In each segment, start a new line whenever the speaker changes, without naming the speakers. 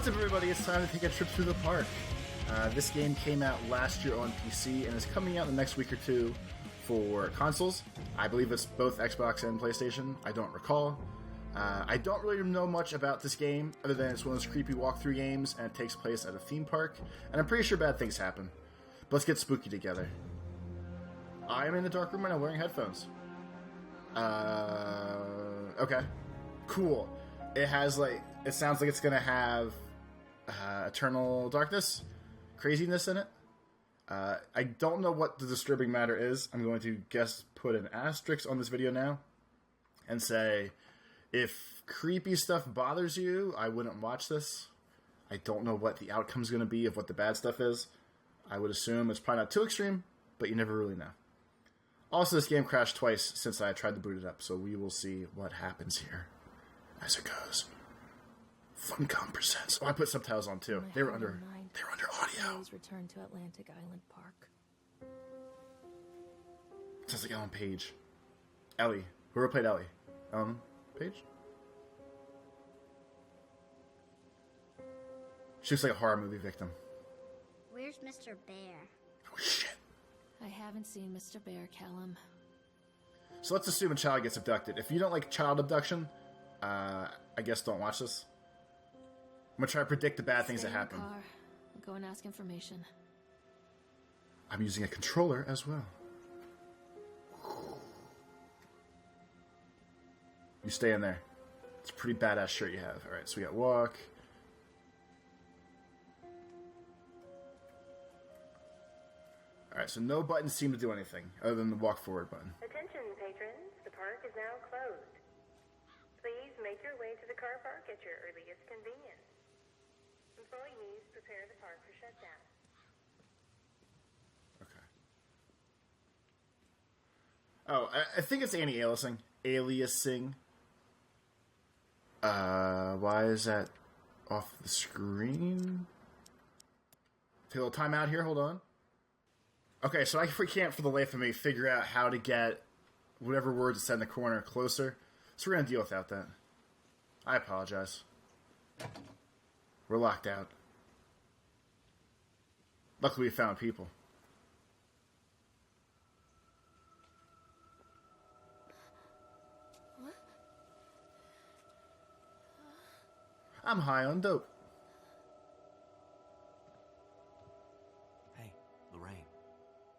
What's up, everybody? It's time to take a trip through the park. This game came out last year on PC and is coming out in the next week or two for consoles. I believe it's both Xbox and PlayStation. I don't recall. I don't really know much about this game, other than it's one of those creepy walkthrough games and it takes place at a theme park, and I'm pretty sure bad things happen. But let's get spooky together. I am in the dark room and I'm wearing headphones. Okay. Cool. It has, it sounds like it's gonna have eternal darkness, craziness in it. I don't know what the disturbing matter is. I'm going to put an asterisk on this video now and say, if creepy stuff bothers you, I wouldn't watch this. I don't know what the outcome's going to be of what the bad stuff is. I would assume it's probably not too extreme, but you never really know. Also, this game crashed twice since I tried to boot it up, so we will see what happens here as it goes. Funcom presents. Oh, I put subtitles on too. They were under audio.
Please return to Atlantic Island Park.
Sounds like Ellen Page. Ellie. Whoever played Ellie. Ellen Page? She looks like a horror movie victim.
Where's Mr. Bear?
Oh shit.
I haven't seen Mr. Bear, Callum.
So let's assume a child gets abducted. If you don't like child abduction, I guess don't watch this. I'm gonna try to predict the bad things that happen.
Car. Go and ask information.
I'm using a controller as well. You stay in there. It's a pretty badass shirt you have. Alright, so we got walk. Alright, so no buttons seem to do anything other than the walk forward button.
Attention, patrons. The park is now closed. Please make your way to the car park at your earliest convenience. Employees prepare the park for shutdown.
Okay. Oh, I think it's anti-aliasing. Aliasing. Why is that off the screen? Take a little time out here, hold on. Okay, so I can't for the life of me figure out how to get whatever word to set in the corner closer. So we're going to deal without that. I apologize. We're locked out. Luckily we found people.
What?
I'm high on dope.
Hey, Lorraine.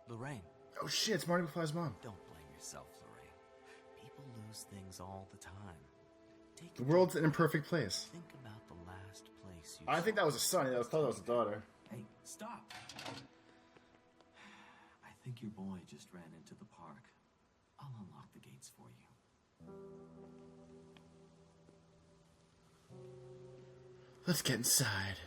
Lorraine.
Oh shit, it's Marty McFly's mom.
Don't blame yourself, Lorraine. People lose things all the time.
The world's an imperfect place.
Think about the last place you
I think that was a son. I thought that was a daughter.
Hey, stop! I think your boy just ran into the park. I'll unlock the gates for you.
Let's get inside.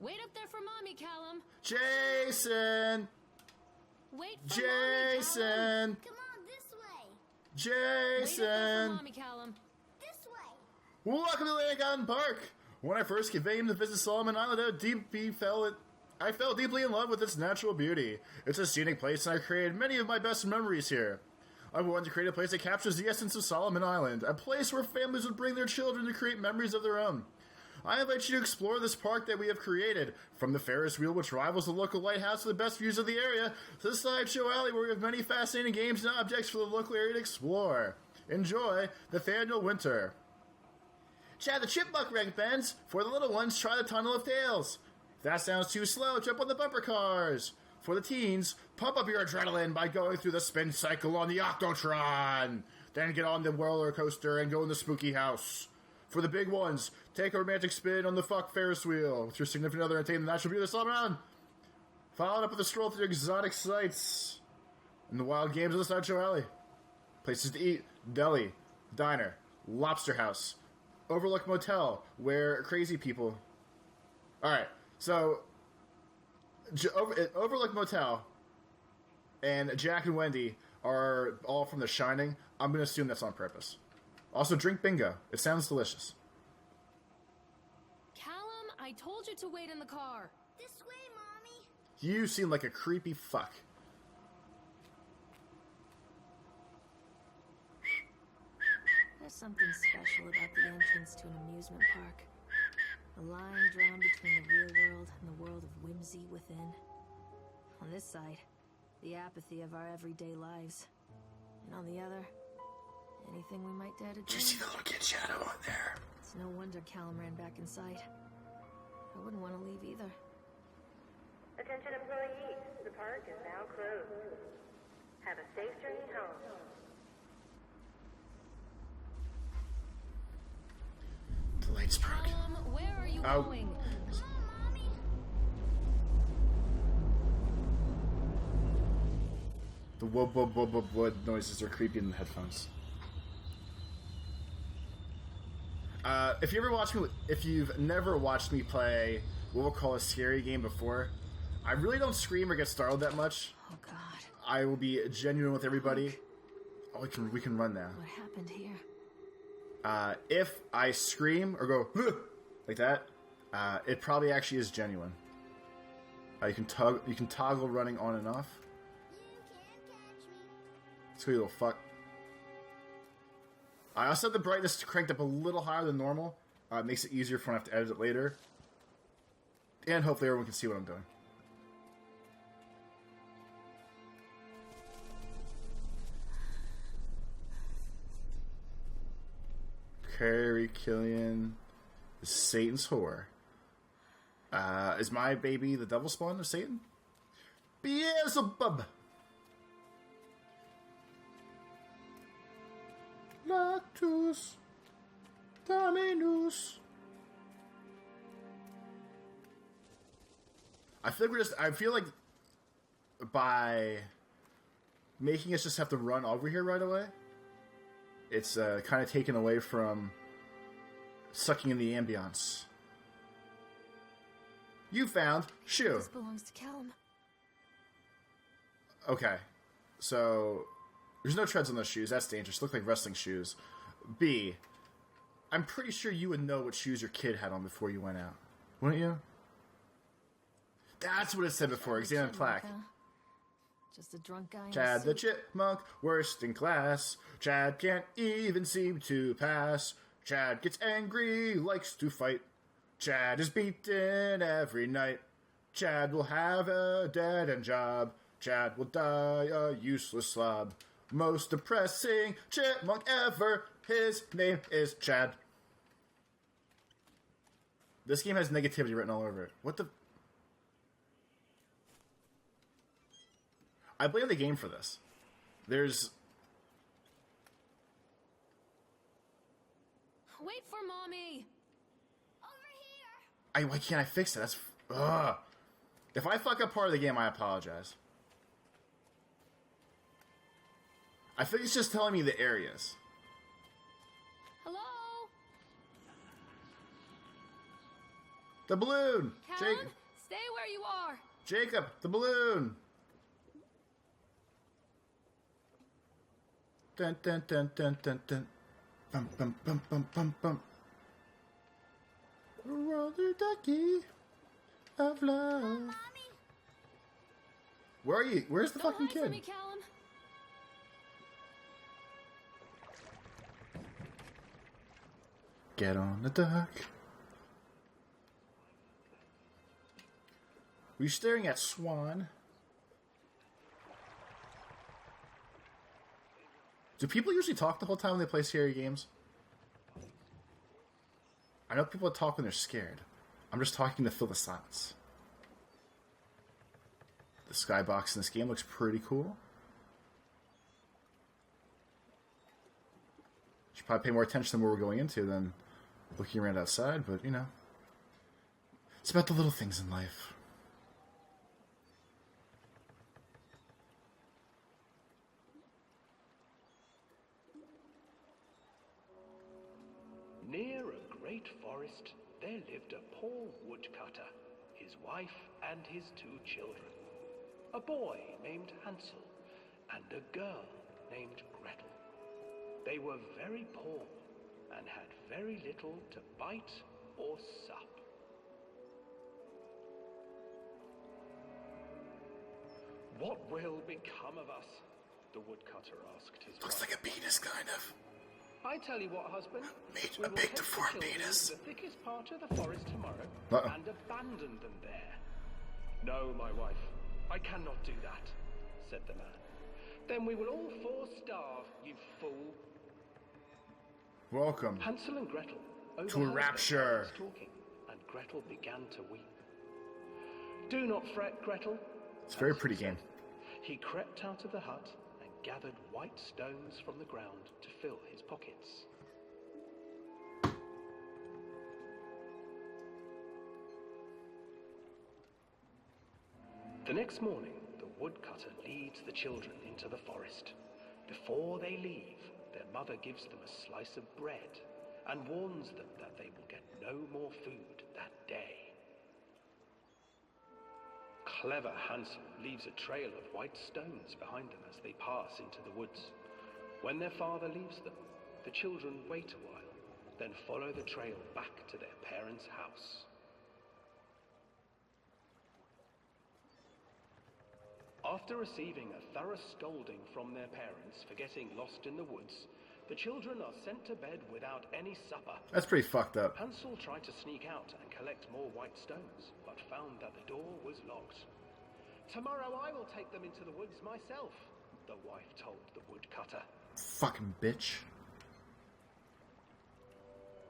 Wait up there for Mommy, Callum.
Jason!
Wait for
Jason!
Mommy, Callum.
Come on, this way.
Wait up there for
Jason!
Mommy, Callum.
This way.
Welcome to Atlantic Island Park! When I first came to visit Solomon Island, I fell deeply in love with its natural beauty. It's a scenic place, and I created many of my best memories here. I wanted to create a place that captures the essence of Solomon Island, a place where families would bring their children to create memories of their own. I invite you to explore this park that we have created, from the Ferris wheel, which rivals the local lighthouse to the best views of the area, to the sideshow alley, where we have many fascinating games and objects for the local area to explore. Enjoy Nathaniel Winter. Chad the Chipmunk rank bends. For the little ones, try the Tunnel of Tales. If that sounds too slow, jump on the bumper cars. For the teens, pump up your adrenaline by going through the spin cycle on the Octotron. Then get on the roller coaster and go in the spooky house. For the big ones, take a romantic spin on the Ferris wheel with your significant other and take the natural beauty of Solomon. Follow it up with a stroll through exotic sights and the wild games of the sideshow alley. Places to eat: deli, diner, lobster house, Overlook Motel, where crazy people... Alright, so... Overlook Motel and Jack and Wendy are all from The Shining. I'm going to assume that's on purpose. Also, drink bingo. It sounds delicious.
Callum, I told you to wait in the car.
This way, Mommy.
You seem like a creepy fuck.
There's something special about the entrance to an amusement park. A line drawn between the real world and the world of whimsy within. On this side, the apathy of our everyday lives. And on the other, anything we might dare to
Do you
dream.
see the little kid shadow on there?
It's no wonder Callum ran back inside. I wouldn't want to leave either.
Attention employees, the park is now closed. Have a safe journey home.
The lights broke.
Callum, where are you
Ow.
going?
Mommy.
The wood noises are creepy in the headphones. If you've never watched me play what we'll call a scary game before, I really don't scream or get startled that much.
Oh God,
I will be genuine with everybody. Oh, we can run now.
what happened here?
If I scream or go "Huh," like that, it probably actually is genuine. You can toggle running on and off.
You can't catch me.
Let's go, you little fuck. I also have the brightness cranked up a little higher than normal. It makes it easier for when I have to edit it later. And hopefully everyone can see what I'm doing. Carrie Killian is Satan's whore. Is my baby the devil spawn of Satan? Beelzebub! Lactus Dominus. I feel like by making us just have to run over here right away, it's kind of taken away from sucking in the ambiance. You found shoe.
This belongs to Callum.
Okay, so there's no treads on those shoes. That's dangerous. Look like wrestling shoes. B, I'm pretty sure you would know what shoes your kid had on before you went out, wouldn't you? That's what it said before. Examine plaque.
Huh? Just a drunk guy. in a
Chad the
suit.
chipmunk, worst in class. Chad can't even seem to pass. Chad gets angry, likes to fight. Chad is beaten every night. Chad will have a dead-end job. Chad will die a useless slob. Most depressing chipmunk ever. His name is Chad. This game has negativity written all over it. What the... I blame the game for this. There's...
Wait for mommy.
Over here.
Why can't I fix it? That's... Ugh. If I fuck up part of the game, I apologize. I think it's just telling me the areas.
Hello,
The balloon!
Callum. Stay where you are.
Jacob, the balloon! Dun dun dun dun dun dun. Bum bum bum bum bum bum. Roller ducky of love.
Mommy.
Where are you? Where's the
Don't
fucking
hide from
kid?
me, Callum.
Get on the dock. Were you staring at Swan? Do people usually talk the whole time when they play scary games? I know people talk when they're scared. I'm just talking to fill the silence. The skybox in this game looks pretty cool. Should probably pay more attention than where we're going into than looking around outside, but you know. It's about the little things in life.
Near a great forest, there lived a poor woodcutter, his wife and his 2 children. A boy named Hansel and a girl named Gretel. They were very poor and had very little to bite or sup. What will become of us? The woodcutter asked his
Looks
wife.
like a penis, kind of.
I tell you what, husband.
Meet
We
a
will
big
take the
deformed
children
penis.
to the thickest part of the forest tomorrow
Uh-oh.
and abandon them there. No, my wife, I cannot do that, said the man. Then we will all four starve, you fool.
Welcome.
Hansel and Gretel
To a
overheard their
rapture.
parents talking, and Gretel began to weep. Do not fret, Gretel.
It's a very
Hansel
pretty
said.
game.
He crept out of the hut and gathered white stones from the ground to fill his pockets. The next morning, the woodcutter leads the children into the forest. Before they leave, their mother gives them a slice of bread and warns them that they will get no more food that day. Clever Hansel leaves a trail of white stones behind them as they pass into the woods. When their father leaves them, the children wait a while, then follow the trail back to their parents' house. After receiving a thorough scolding from their parents for getting lost in the woods, the children are sent to bed without any supper.
That's pretty fucked up.
Hansel tried to sneak out and collect more white stones, but found that the door was locked. Tomorrow I will take them into the woods myself, the wife told the woodcutter.
Fucking bitch.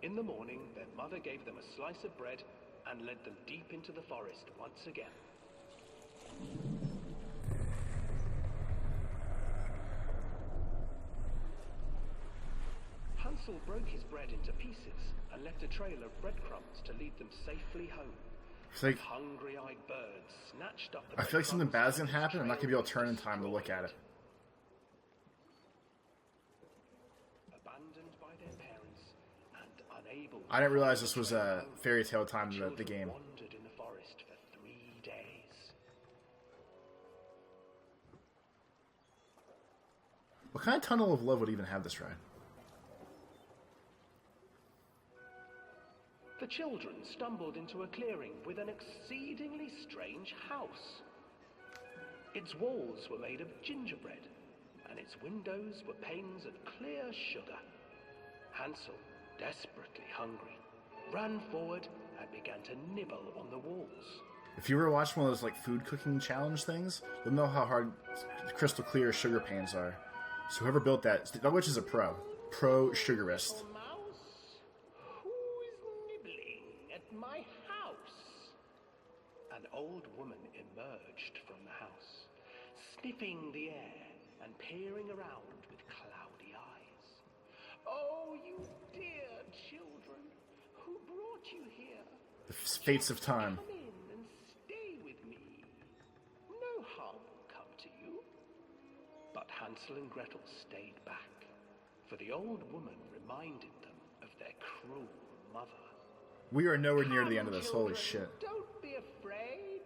In the morning, their mother gave them a slice of bread and led them deep into the forest once again. Hansel broke his bread into pieces and left a trail of breadcrumbs to lead them safely home.
It's like,
Hungry-eyed birds snatched up the
I feel like something bad is
breadcrumbs
gonna happen. I'm not gonna be able to turn in
and
time to look at it.
Abandoned by their parents and unable
I didn't realize this was a fairy tale time in the
children
game.
wandered in the forest for 3 days.
What kind of tunnel of love would even have this ride?
The children stumbled into a clearing with an exceedingly strange house. Its walls were made of gingerbread, and its windows were panes of clear sugar. Hansel, desperately hungry, ran forward and began to nibble on the walls.
If you ever watched one of those like food cooking challenge things, you'll know how hard crystal clear sugar panes are. So whoever built that which is a pro sugarist.
Oh, mouse, who is nibbling at my house? An old woman emerged from the house, sniffing the air and peering around with cloudy eyes. Oh, you dear children, who brought you here?
The fates of time.
Come in and stay with me. No harm will come to you. But Hansel and Gretel stayed back, for the old woman reminded them of their cruel mother.
We are nowhere near to the end of
Come,
this. Holy
children,
shit.
Don't be afraid.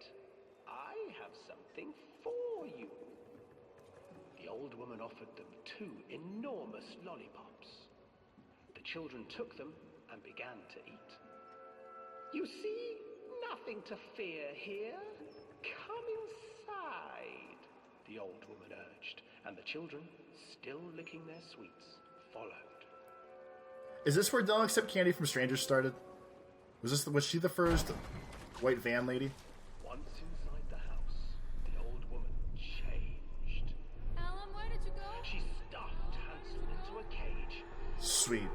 I have something for you. The old woman offered them 2 enormous lollipops. The children took them and began to eat. You see, nothing to fear here. Come inside, the old woman urged, and the children, still licking their sweets, followed.
Is this where Don't Accept Candy from Strangers started? Was she the first white van lady?
Once inside the house, the old woman changed.
Alan, where did you go?
She stuffed Hansel into a cage
Sweet.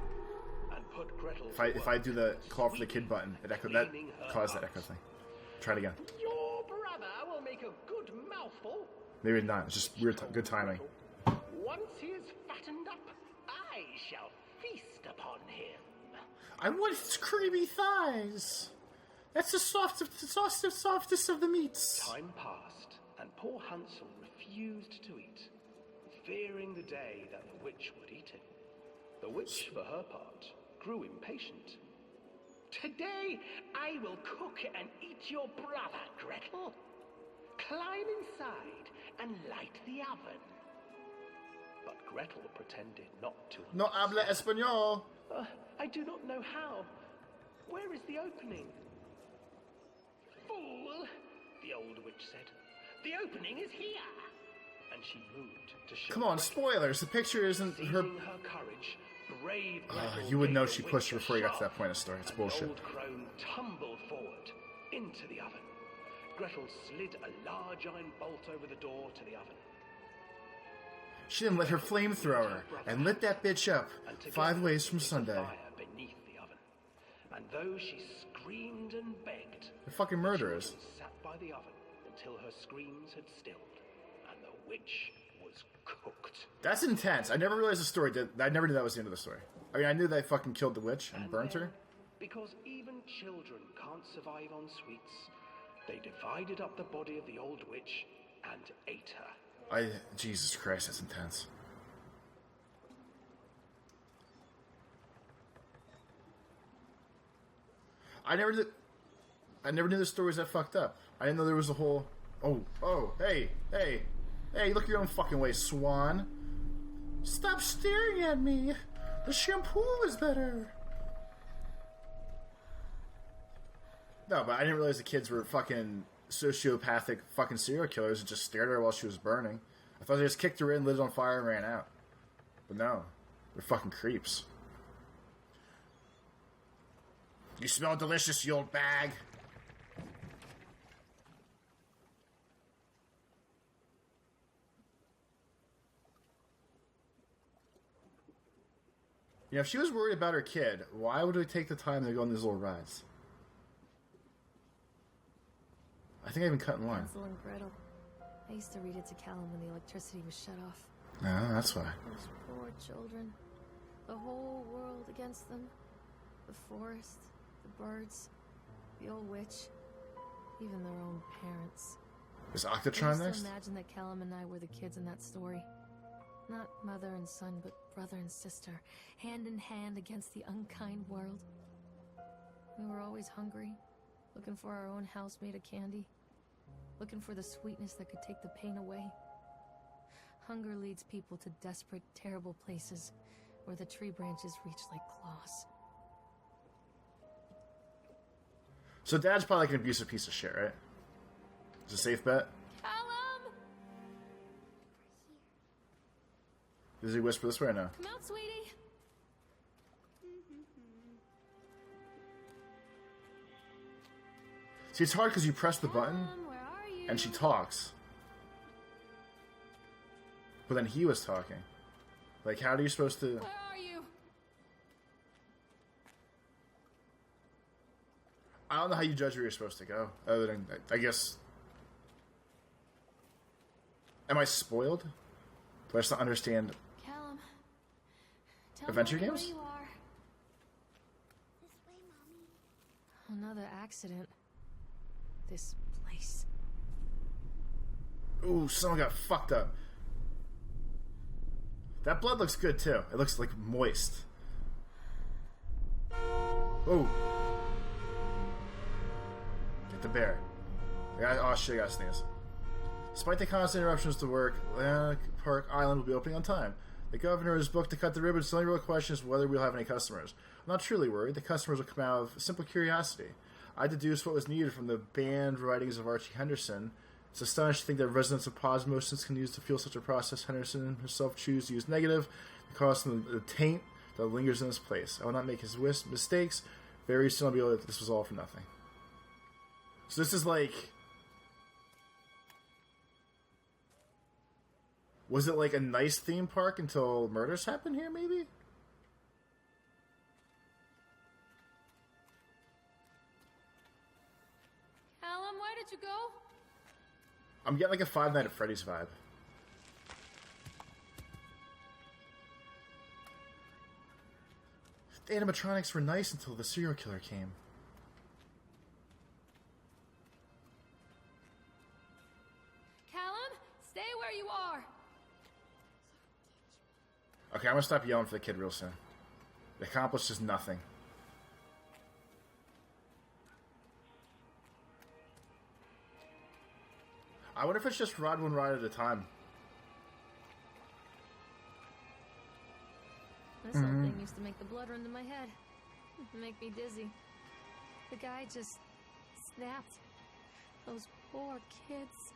and put Gretel
If I do the call for the kid button, that caused that echo thing. Try it again.
Your brother will make a good mouthful.
Maybe not. It's just weird. Good timing.
Once he is fattened up, I shall feast upon him.
I want his creamy thighs. That's the softest of the meats.
Time passed, and poor Hansel refused to eat, fearing the day that the witch would eat him. The witch, for her part, grew impatient. Today I will cook and eat your brother, Gretel. Climb inside and light the oven. But Gretel pretended not to.
No habla español.
I do not know how. Where is the opening? Fool, the old witch said. The opening is here. And she moved to show.
Come on,
Gretel.
spoilers. The picture isn't her.
Seizing her courage, brave Gretel
You would know
gave
she
the
pushed her
witch a
before you got to
shove,
that point of the story. It's
and
bullshit.
The old crone tumbled forward into the oven. Gretel slid a large iron bolt over the door to the oven.
She then lit her flamethrower and lit that bitch up
And together
5 ways
they
from
lit a
Sunday.
fire beneath the oven. And though she screamed and begged,
They're fucking murderers.
children sat by the oven until her screams had stilled, and the witch was cooked.
That's intense. I never realized the story. I never knew that was the end of the story. I mean, I knew they fucking killed the witch and burnt her.
then, because even children can't survive on sweets, they divided up the body of the old witch and ate her.
Jesus Christ, that's intense. I never knew the story was that fucked up. I didn't know there was a whole. Hey, look your own fucking way, swan. Stop staring at me. The shampoo is better. No, but I didn't realize the kids were fucking sociopathic fucking serial killers that just stared at her while she was burning. I thought they just kicked her in, lit it on fire, and ran out. But no, they're fucking creeps. You smell delicious, you old bag. You know, if she was worried about her kid, why would we take the time to go on these little rides? I think I even cut in line.
Hansel and Gretel. I used to read it to Callum when the electricity was shut off.
No, that's why.
Those poor children. The whole world against them. The forest, the birds, the old witch, even their own parents.
Is
I
Octotron
used
next?
to imagine that Callum and I were the kids in that story. Not mother and son, but brother and sister, hand in hand against the unkind world. We were always hungry, looking for our own house made of candy, looking for the sweetness that could take the pain away. Hunger leads people to desperate, terrible places where the tree branches reach like claws.
So Dad's probably like an abusive piece of shit, right? Is it a safe bet?
Callum!
Does he whisper this way or no?
Come out, sweetie!
See, it's hard because you press the button
Callum, where are you?
and she talks. But then he was talking. Like, how are you supposed to...
Where are you?
I don't know how you judge where you're supposed to go. Other than, I guess... Am I spoiled? Do I just not understand
Callum. Tell
adventure
Mommy
games?
where you are.
This way, Mommy.
Another accident. This place.
Ooh, someone got fucked up. That blood looks good, too. It looks, like, moist. Oh. Get the bear. Oh, shit, I gotta sneeze. Despite the constant interruptions to work, Park Island will be opening on time. The governor is booked to cut the ribbons. The only real question is whether we'll have any customers. I'm not truly worried. The customers will come out of simple curiosity. I deduced what was needed from the banned writings of Archie Henderson. It's astonishing to think that residents of Posmosis can use to fuel such a process. Henderson himself choose to use negative, causing the taint that lingers in his place. I will not make his mistakes. Very soon I'll be able to... This was all for nothing. So this is like... Was it like a nice theme park until murders happened here, maybe?
Callum, where did you go?
I'm getting like a Five Nights at Freddy's vibe. The animatronics were nice until the serial killer came.
Callum, stay where you are.
Okay, I'm gonna stop yelling for the kid real soon. It accomplishes nothing. I wonder if it's just ride one ride at a time.
This old thing used to make the blood run to my head. Make me dizzy. The guy just snapped. Those poor kids.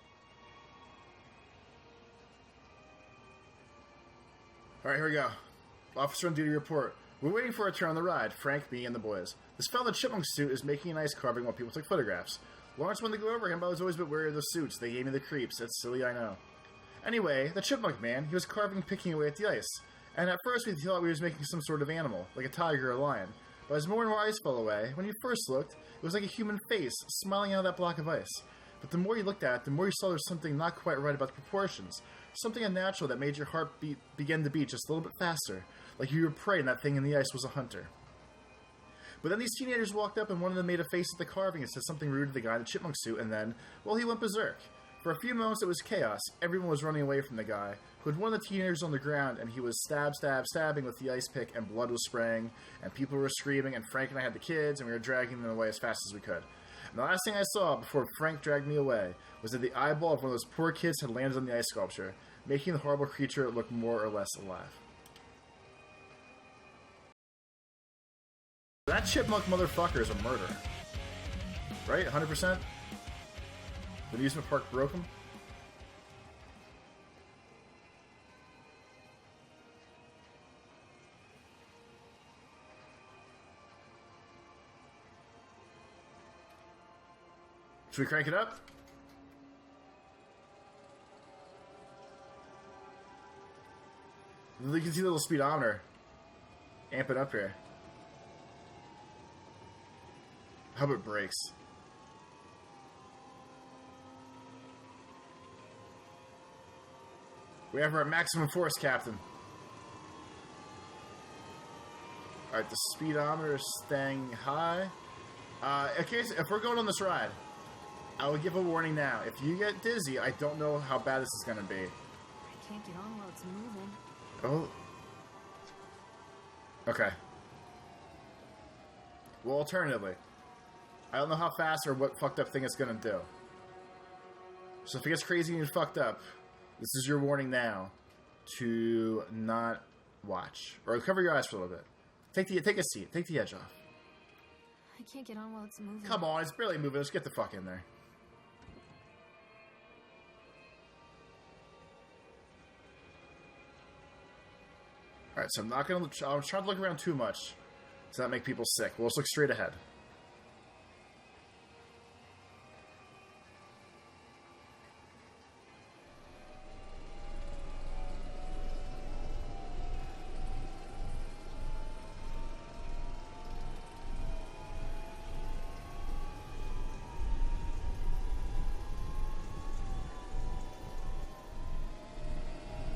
Alright, here we go. Officer on duty report. We're waiting for a turn on the ride. Frank, me, and the boys. This fellow in the chipmunk suit is making an ice carving while people took photographs. Lawrence wanted to go over him, but I was always a bit wary of those suits. They gave me the creeps. That's silly, I know. Anyway, the chipmunk man, he was carving, picking away at the ice. And at first we thought we was making some sort of animal, like a tiger or a lion. But as more and more ice fell away, when you first looked, it was like a human face smiling out of that block of ice. But the more you looked at it, the more you saw there was something not quite right about the proportions. Something unnatural that made your heart begin to beat just a little bit faster, like you were prey and that thing in the ice was a hunter. But then these teenagers walked up and one of them made a face at the carving and said something rude to the guy in the chipmunk suit, and then, well, he went berserk. For a few moments it was chaos. Everyone was running away from the guy, who had one of the teenagers on the ground, and he was stabbing with the ice pick, and blood was spraying, and people were screaming, and Frank and I had the kids, and we were dragging them away as fast as we could. And the last thing I saw before Frank dragged me away was that the eyeball of one of those poor kids had landed on the ice sculpture, making the horrible creature look more or less alive. That chipmunk motherfucker is a murderer. Right? 100%? The amusement park broke him? Should we crank it up? You can see the little speedometer. Amp it up here. How about it breaks? We have our maximum force, Captain. Alright, the speedometer is staying high. In case, if we're going on this ride, I will give a warning now. If you get dizzy, I don't know how bad this is going to be.
I can't get on while it's moving.
Oh. Okay. Well, alternatively, I don't know how fast or what fucked up thing it's going to do. So if it gets crazy and fucked up, this is your warning now to not watch. Or cover your eyes for a little bit. Take a seat. Take the edge off.
I can't get on while it's moving.
Come on, it's barely moving. Let's get the fuck in there. Alright, so I'm not going to... I'm trying to look around too much to not make people sick. Well, let's look straight ahead.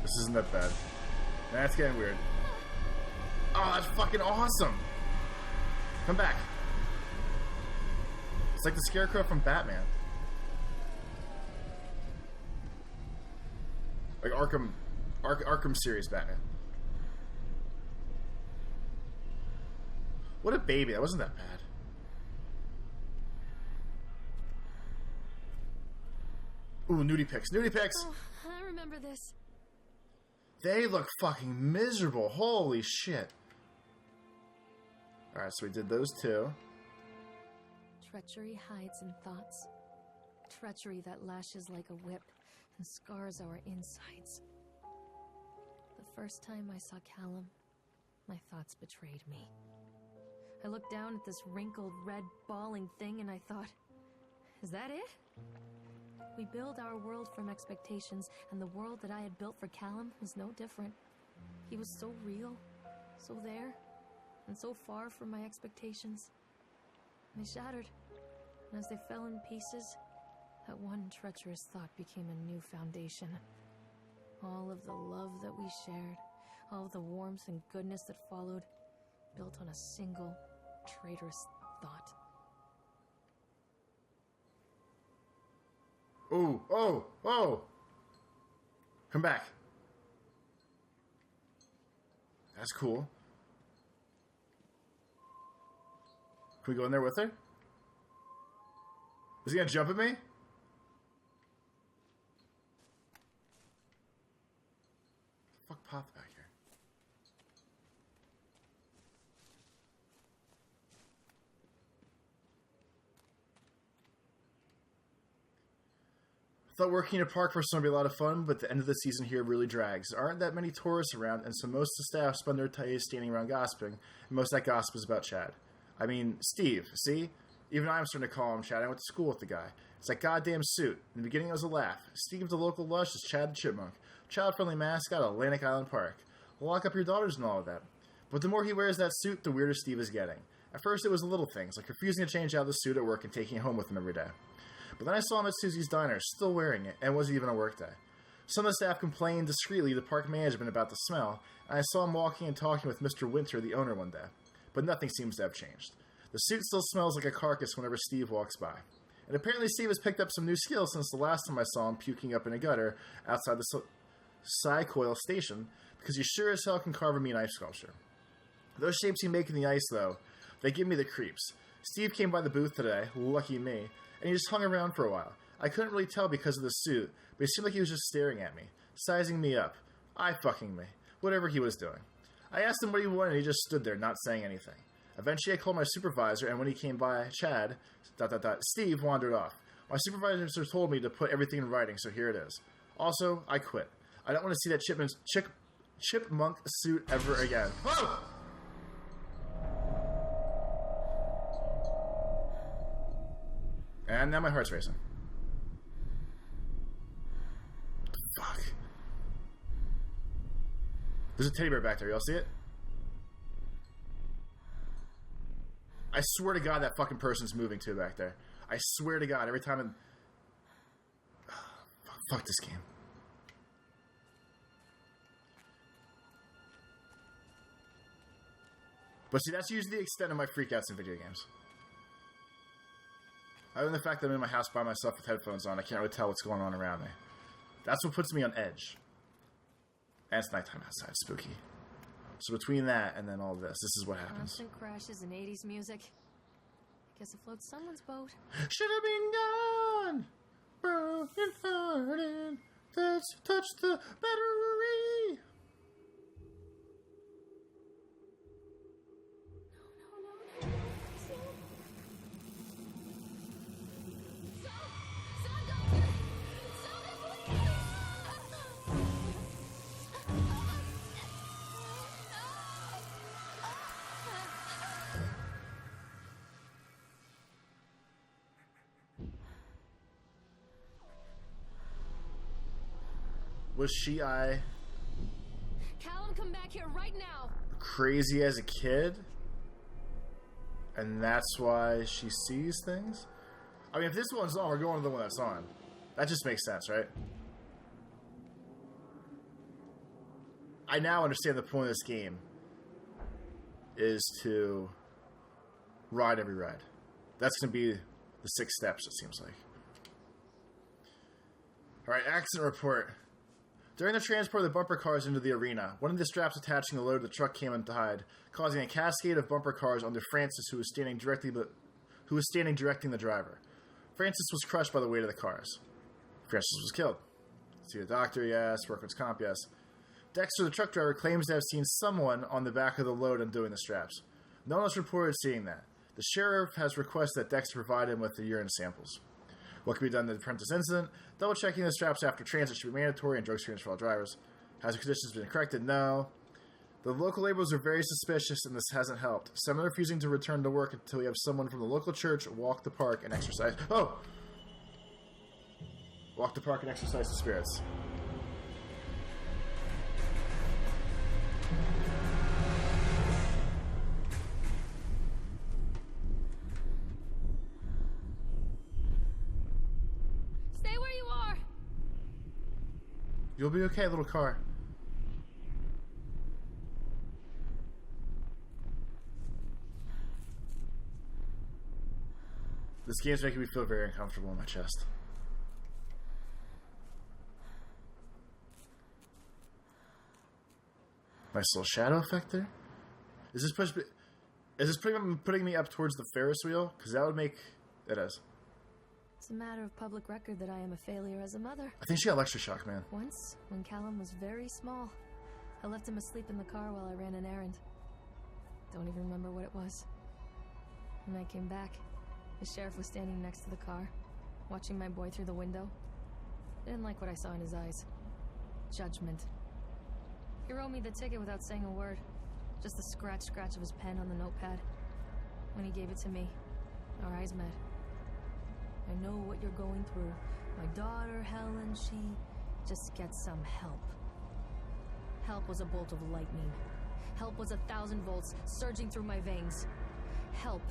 This isn't that bad. That's getting weird. Oh, that's fucking awesome! Come back. It's like the Scarecrow from Batman. Like Arkham series Batman. What a baby, that wasn't that bad. Ooh, nudie pics. Nudie pics!
Oh, I remember this.
They look fucking miserable. Holy shit. Alright, so we did those two.
Treachery hides in thoughts. Treachery that lashes like a whip and scars our insides. The first time I saw Callum, my thoughts betrayed me. I looked down at this wrinkled, red, bawling thing and I thought, is that it? We build our world from expectations, and the world that I had built for Callum was no different. He was so real, so there, and so far from my expectations. They shattered, and as they fell in pieces, that one treacherous thought became a new foundation. All of the love that we shared, all of the warmth and goodness that followed, built on a single, traitorous thought.
Oh, oh, oh! Come back. That's cool. Can we go in there with her? Is he gonna jump at me? Fuck popped back here. Thought working in a park for some would be a lot of fun, but the end of the season here really drags. There aren't that many tourists around, and so most of the staff spend their days standing around gossiping, and most of that gossip is about Chad. I mean, Steve, see? Even I'm starting to call him Chad. I went to school with the guy. It's that goddamn suit. In the beginning it was a laugh. Steve the local lush is Chad the Chipmunk. Child-friendly mascot at Atlantic Island Park. Lock up your daughters and all of that. But the more he wears that suit, the weirder Steve is getting. At first it was the little things, like refusing to change out of the suit at work and taking it home with him every day. But then I saw him at Susie's Diner, still wearing it, and it wasn't even a work day. Some of the staff complained discreetly to park management about the smell, and I saw him walking and talking with Mr. Winter, the owner, one day. But nothing seems to have changed. The suit still smells like a carcass whenever Steve walks by. And apparently Steve has picked up some new skills since the last time I saw him puking up in a gutter outside the Psycoil station, because he sure as hell can carve a mean ice sculpture. Those shapes he makes in the ice, though, they give me the creeps. Steve came by the booth today, lucky me, and he just hung around for a while. I couldn't really tell because of the suit, but it seemed like he was just staring at me, sizing me up, eye-fucking me, whatever he was doing. I asked him what he wanted, and he just stood there, not saying anything. Eventually, I called my supervisor, and when he came by, Chad, Steve wandered off. My supervisor told me to put everything in writing, so here it is. Also, I quit. I don't want to see that chipmunk suit ever again. Whoa! And now my heart's racing. Fuck. There's a teddy bear back there. Y'all see it? I swear to God that fucking person's moving too back there. I swear to God, every time it... Fuck this game. But see, that's usually the extent of my freakouts in video games. Other than the fact that I'm in my house by myself with headphones on, I can't really tell what's going on around me. That's what puts me on edge. And it's nighttime outside, spooky. So between that and then all this is what happens.
Constant crashes and 80s music. Guess it floats someone's boat.
Should have been gone, broken hearted. Let's touch the battery. Was she
Callum, come back here right now.
Crazy as a kid? And that's why she sees things? I mean, if this one's on, we're going to the one that's on. That just makes sense, right? I now understand the point of this game is to ride every ride. That's going to be the 6 steps, it seems like. Alright, accident report. During the transport of the bumper cars into the arena, one of the straps attaching the load to the truck came untied, causing a cascade of bumper cars onto Francis, who was standing directing the driver. Francis was crushed by the weight of the cars. Francis was killed. See a doctor, yes. Workman's comp, yes. Dexter, the truck driver, claims to have seen someone on the back of the load undoing the straps. No one else reported seeing that. The sheriff has requested that Dexter provide him with the urine samples. What can be done to prevent this incident? Double-checking the straps after transit should be mandatory, and drug screens for all drivers. Has the conditions been corrected? No. The local laborers are very suspicious, and this hasn't helped. Some are refusing to return to work until we have someone from the local church walk the park and exercise. Oh! Walk the park and exercise the spirits. You'll be okay, little car. This game's making me feel very uncomfortable in my chest. Nice little shadow effect there. Is this putting me up towards the Ferris wheel? Because that would make... It is.
It's a matter of public record that I am a failure as a mother.
I think she got electroshock, man.
Once, when Callum was very small, I left him asleep in the car while I ran an errand. Don't even remember what it was. When I came back, the sheriff was standing next to the car, watching my boy through the window. I didn't like what I saw in his eyes. Judgment. He wrote me the ticket without saying a word. Just the scratch of his pen on the notepad. When he gave it to me, our eyes met. I know what you're going through. My daughter, Helen, she just gets some help. Help was a bolt of lightning. Help was 1,000 volts surging through my veins. Help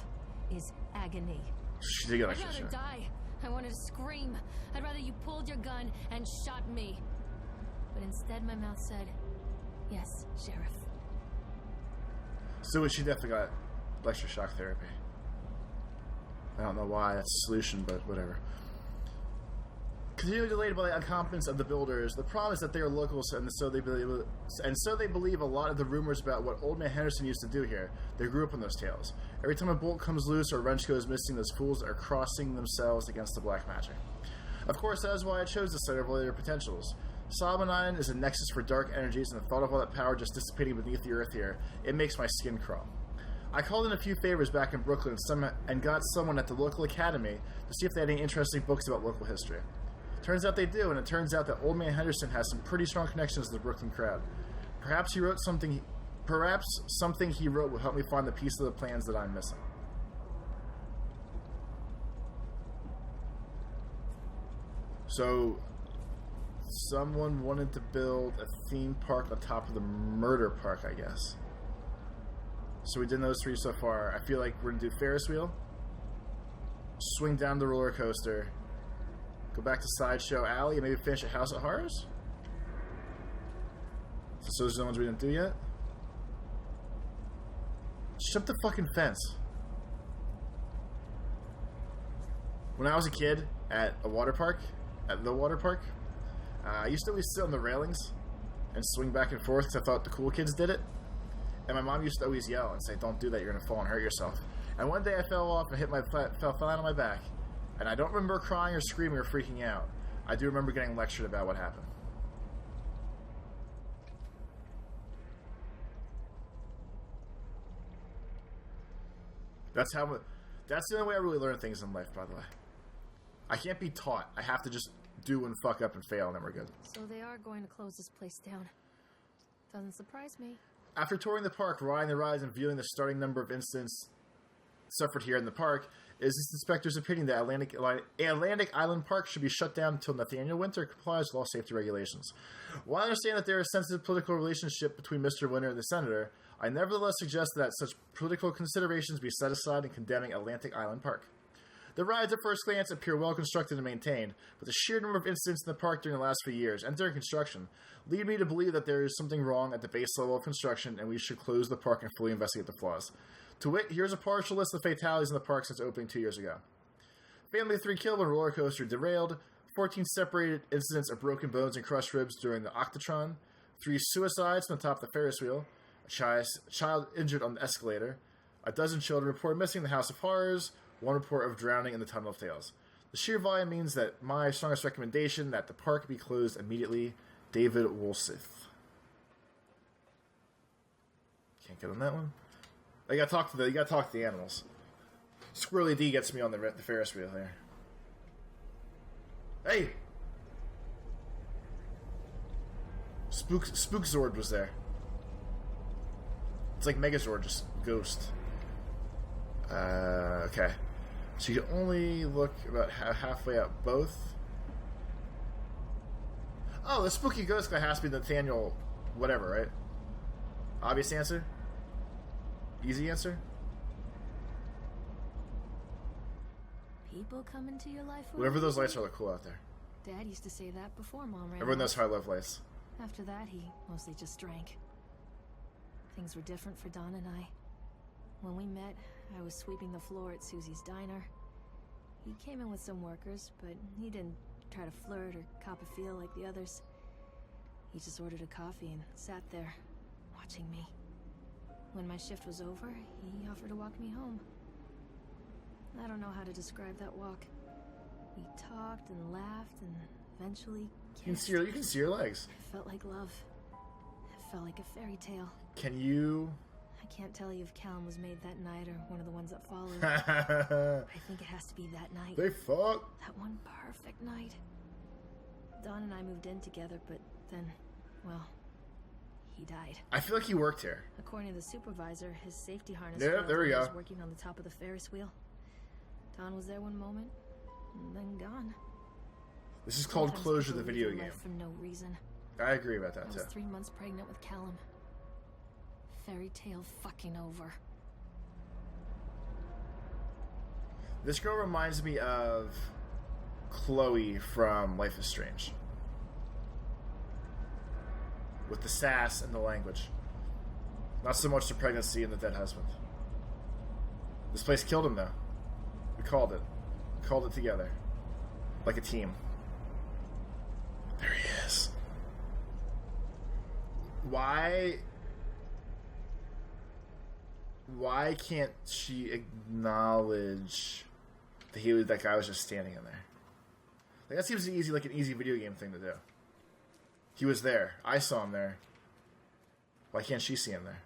is agony.
She did get
I'd
like
rather
shit.
die. I wanted to scream. I'd rather you pulled your gun and shot me. But instead my mouth said, yes, Sheriff.
So she definitely got electroshock therapy. I don't know why that's a solution, but whatever. Continually delayed by the incompetence of the builders, the problem is that they are locals, and so they believe a lot of the rumors about what Old Man Henderson used to do here. They grew up on those tales. Every time a bolt comes loose or a wrench goes missing, those fools are crossing themselves against the black magic. Of course, that is why I chose this site over their potentials. Solomon Island is a nexus for dark energies, and the thought of all that power just dissipating beneath the earth here, it makes my skin crawl. I called in a few favors back in Brooklyn and got someone at the local academy to see if they had any interesting books about local history. Turns out they do, and it turns out that Old Man Henderson has some pretty strong connections to the Brooklyn crowd. Perhaps something he wrote will help me find the piece of the plans that I'm missing. So, someone wanted to build a theme park on top of the murder park, I guess. So we did those 3 so far. I feel like we're going to do Ferris wheel, swing down the roller coaster, go back to Sideshow Alley, and maybe finish at House of Horrors? So those are the ones we didn't do yet? Jump the fucking fence. When I was a kid at the water park, I used to always sit on the railings and swing back and forth because I thought the cool kids did it. And my mom used to always yell and say, don't do that, you're going to fall and hurt yourself. And one day I fell off and fell flat on my back. And I don't remember crying or screaming or freaking out. I do remember getting lectured about what happened. That's the only way I really learn things in life, by the way. I can't be taught. I have to just do and fuck up and fail, and then we're good.
So they are going to close this place down. Doesn't surprise me.
After touring the park, riding the rides, and viewing the starting number of incidents suffered here in the park, it is this inspector's opinion that Atlantic Island Park should be shut down until Nathaniel Winter complies with all safety regulations. While I understand that there is a sensitive political relationship between Mr. Winter and the senator, I nevertheless suggest that such political considerations be set aside in condemning Atlantic Island Park. The rides at first glance appear well constructed and maintained, but the sheer number of incidents in the park during the last few years, and during construction, lead me to believe that there is something wrong at the base level of construction, and we should close the park and fully investigate the flaws. To wit, here's a partial list of fatalities in the park since opening 2 years ago. Family of 3 killed when a roller coaster derailed, 14 separated incidents of broken bones and crushed ribs during the Octotron, 3 suicides on the top of the Ferris wheel, a child injured on the escalator, a dozen children reported missing in the House of Horrors, 1 report of drowning in the Tunnel of Tales. The sheer volume means that my strongest recommendation that the park be closed immediately. David Wolseth. Can't get on that one. You gotta talk to the animals. Squirrely D gets me on the Ferris wheel here. Hey! Spook Zord was there. It's like Megazord, just ghost. Okay. So you can only look about halfway up both. Oh, the spooky ghost guy has to be Nathaniel whatever, right? Obvious answer? Easy answer?
People come into your life.
Whatever those lights are, look cool out there.
Dad used to say that before Mom ran
Everyone
off.
knows how I love lights.
After that, he mostly just drank. Things were different for Don and I. When we met, I was sweeping the floor at Susie's diner. He came in with some workers, but he didn't try to flirt or cop a feel like the others. He just ordered a coffee and sat there, watching me. When my shift was over, he offered to walk me home. I don't know how to describe that walk. We talked and laughed and eventually kissed.
You can see your legs.
It felt like love. It felt like a fairy tale.
Can you...
I can't tell you if Callum was made that night or one of the ones that followed. I think it has to be that night.
They fuck.
That one perfect night. Don and I moved in together, but then, well, he died.
I feel like he worked here.
According to the supervisor, his safety harness
Yeah,
failed
there we
when he
go.
was working on the top of the Ferris wheel. Don was there one moment, and then gone.
This is called
Sometimes
Closure, the
people
video
leave their
game.
life for no reason.
I agree about
I
that,
was
too.
3 months pregnant with Callum. Fairy tale fucking over.
This girl reminds me of Chloe from Life is Strange. With the sass and the language. Not so much the pregnancy and the dead husband. This place killed him, though. We called it. We called it together. Like a team. There he is. Why can't she acknowledge that guy was just standing in there? Like, that seems easy, like an easy video game thing to do. He was there. I saw him there. Why can't she see him there?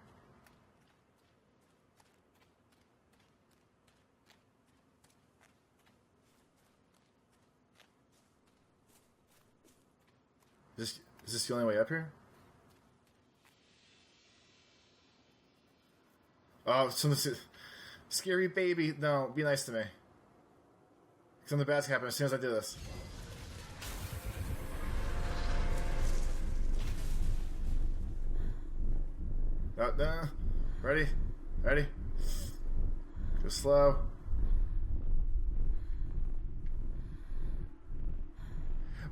Is this the only way up here? Oh, scary baby. No, be nice to me. Something bad's happening as soon as I do this. No. Ready? Ready? Go slow.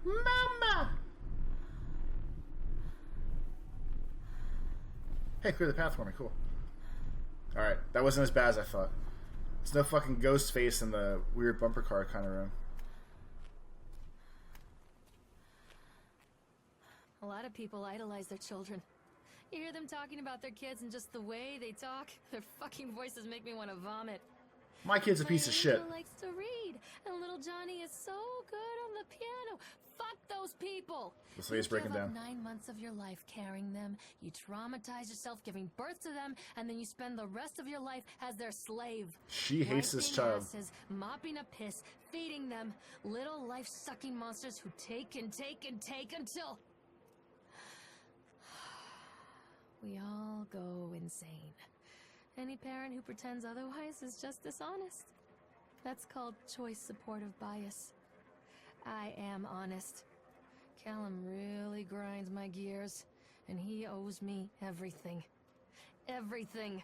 Mama! Hey, clear the path for me. Cool. Alright, that wasn't as bad as I thought. There's no fucking ghost face in the weird bumper car kind of room.
A lot of people idolize their children. You hear them talking about their kids and just the way they talk, their fucking voices make me want to vomit.
My kid's a piece of shit.
My likes to read, and little Johnny is so good on the piano. Fuck those people!
This lady's breaking
You give
down.
up 9 months of your life carrying them, you traumatize yourself giving birth to them, and then you spend the rest of your life as their slave.
She hates this
Wiping
child.
asses, mopping up piss, feeding them, little life-sucking monsters who take and take and take until... we all go insane. Any parent who pretends otherwise is just dishonest. That's called choice supportive bias. I am honest. Callum really grinds my gears, and he owes me everything. Everything.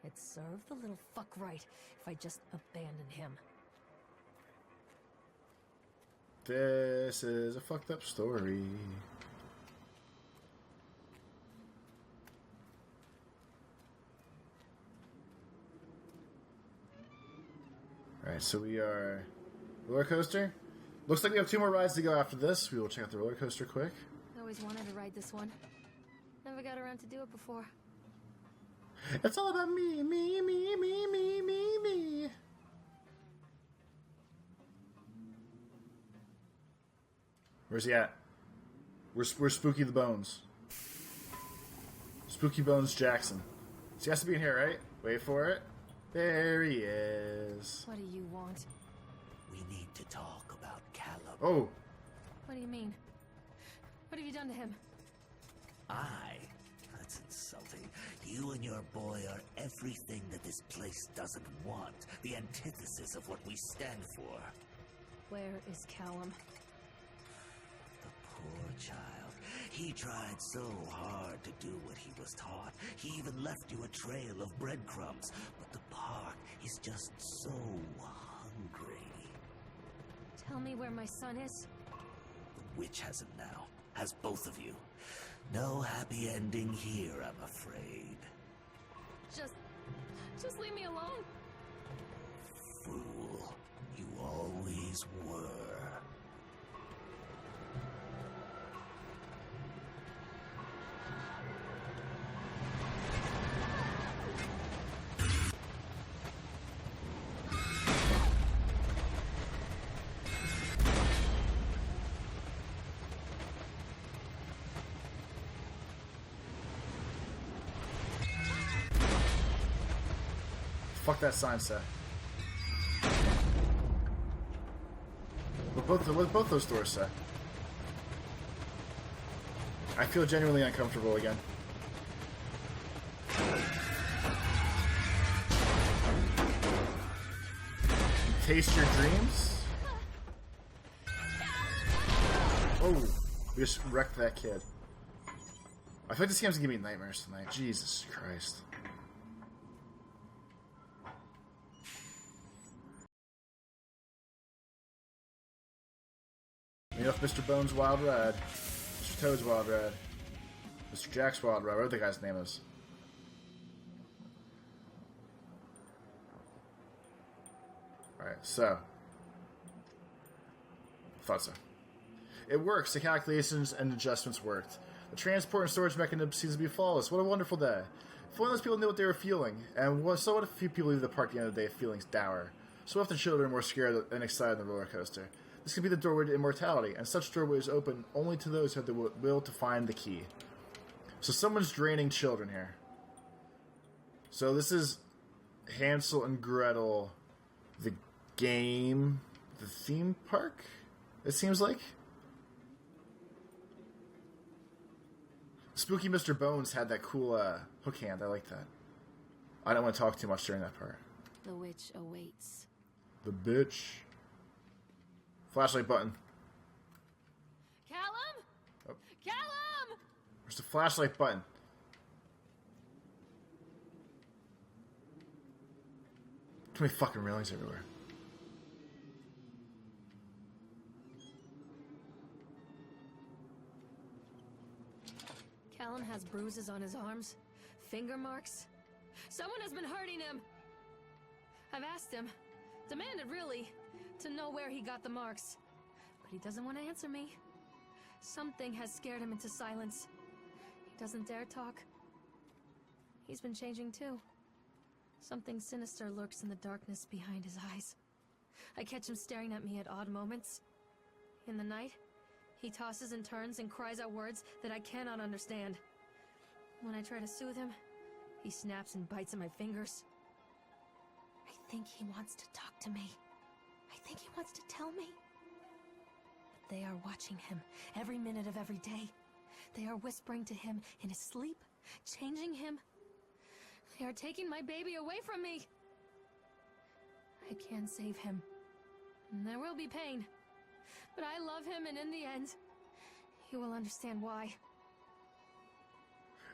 It'd serve the little fuck right if I just abandoned him.
This is a fucked up story. Alright, so we are... roller coaster? Looks like we have 2 more rides to go after this. We will check out the roller coaster quick.
I always wanted to ride this one. Never got around to do it before.
It's all about me, me, me, me, me, me, me. Where's he at? Where's Spooky the Bones? Spooky Bones Jackson. So he has to be in here, right? Wait for it. There he is.
What do you want?
We need to talk about Callum.
Oh,
What do you mean? What have you done to him?
That's insulting. You and your boy are everything that this place doesn't want. The antithesis of what we stand for.
Where is Callum?
The poor child. He tried so hard to do what he was taught. He even left you a trail of breadcrumbs. But the park is just so hungry.
Tell me where my son is.
The witch has him now. Has both of you. No happy ending here, I'm afraid.
Just leave me alone.
Fool. You always were.
fuck that sign say? What both those doors say? I feel genuinely uncomfortable again. Taste your dreams? Oh, we just wrecked that kid. I feel like this game's gonna give me nightmares tonight. Jesus Christ. You know, if Mr. Bones Wild Ride, Mr. Toad's Wild Ride, Mr. Jack's Wild Ride, whatever the guy's name is. Alright, so. Thought so. It works. The calculations and adjustments worked. The transport and storage mechanism seems to be flawless. What a wonderful day. If one of those people knew what they were feeling, and so what if a few people leave the park at the end of the day feeling dour? So what if the children are more scared than excited on the roller coaster? This could be the doorway to immortality, and such doorways open only to those who have the will to find the key. So someone's draining children here. So this is Hansel and Gretel, the game, the theme park, it seems like. Spooky Mr. Bones had that cool hook hand. I like that. I don't want to talk too much during that part.
The witch awaits.
The bitch. Flashlight button.
Callum?
Oh.
Callum!
Where's the flashlight button? Too many fucking railings everywhere.
Callum has bruises on his arms, finger marks. Someone has been hurting him. I've asked him, demanded really, to know where he got the marks. But he doesn't want to answer me. Something has scared him into silence. He doesn't dare talk. He's been changing too. Something sinister lurks in the darkness behind his eyes. I catch him staring at me at odd moments. In the night, he tosses and turns and cries out words that I cannot understand. When I try to soothe him, he snaps and bites at my fingers. I think he wants to talk to me. I think he wants to tell me. But they are watching him every minute of every day. They are whispering to him in his sleep, changing him. They are taking my baby away from me. I can save him. And there will be pain. But I love him, and in the end, he will understand why.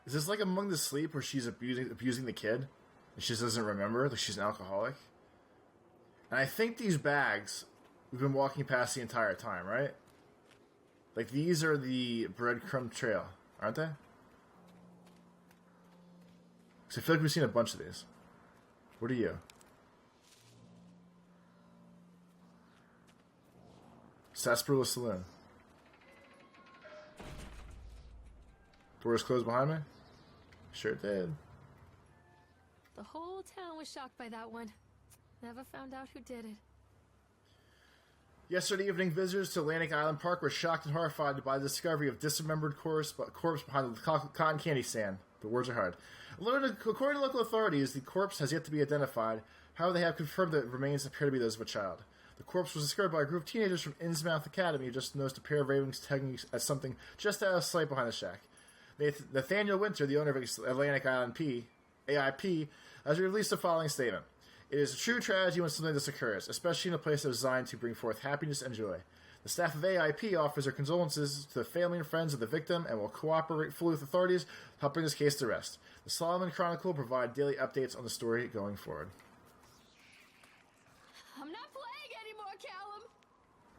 Is this like Among the Sleep where she's abusing the kid? And she just doesn't remember, like she's an alcoholic? And I think these bags we've been walking past the entire time, right? Like these are the breadcrumb trail, aren't they? Because I feel like we've seen a bunch of these. What are you? Sarsaparilla Saloon. Doors closed behind me? Sure did.
The whole town was shocked by that one. Never found out who did it.
Yesterday evening, visitors to Atlantic Island Park were shocked and horrified by the discovery of dismembered corpse behind the cotton candy stand. The words are hard. According to local authorities, the corpse has yet to be identified. However, they have confirmed that remains appear to be those of a child. The corpse was discovered by a group of teenagers from Innsmouth Academy who just noticed a pair of ravens tugging at something just out of sight behind the shack. Nathaniel Winter, the owner of Atlantic Island AIP, has released the following statement. It is a true tragedy when something like this occurs, especially in a place that is designed to bring forth happiness and joy. The staff of AIP offers their condolences to the family and friends of the victim and will cooperate fully with authorities, helping this case to rest. The Solomon Chronicle will provide daily updates on the story going forward.
I'm not playing anymore, Callum!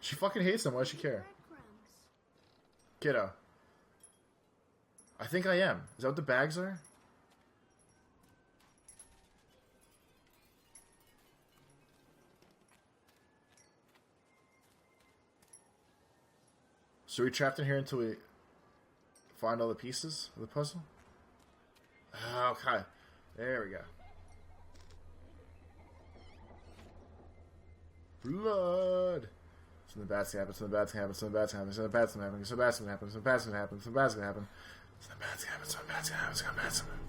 She fucking hates him. Why does she care? Kiddo. I think I am. Is that what the bags are? So we trapped in here until we find all the pieces of the puzzle? Okay. There we go. Blood! Something bad's gonna happen, something bad's gonna happen, something bad's gonna happen, something bad's gonna happen, something bad's gonna happen, something bad's gonna happen, something bad's gonna happen, something bad's gonna happen, something bad's gonna happen, something bad's gonna happen.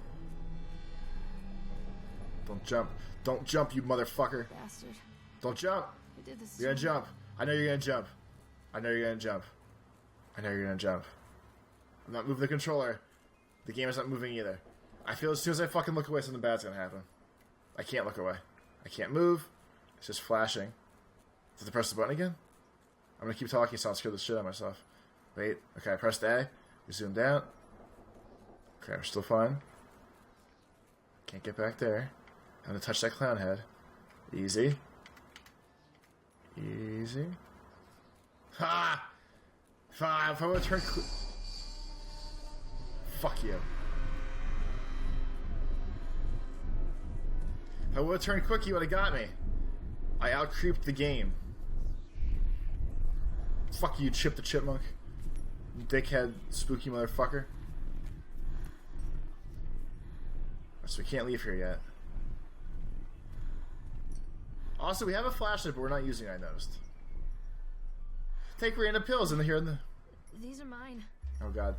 Don't jump. Don't jump, you motherfucker.
Bastard.
Don't jump.
Who did this?
You're gonna jump. I know you're gonna jump. I know you're gonna jump. I know you're gonna jump. I'm not moving the controller. The game is not moving either. I feel as soon as I fucking look away, something bad's gonna happen. I can't look away. I can't move. It's just flashing. Did I press the button again? I'm gonna keep talking so I'll scare the shit out of myself. Wait. Okay, I pressed A. We zoomed out. Okay, we're still fine. Can't get back there. I'm gonna touch that clown head. Easy. Easy. Ha! If I would turn... Fuck you. If I would have turned quick, you would have got me. I out-creeped the game. Fuck you, Chip the Chipmunk. Dickhead, spooky motherfucker. So we can't leave here yet. Also, we have a flashlight, but we're not using it, I noticed. Take random pills in here in the...
These are mine.
Oh, God.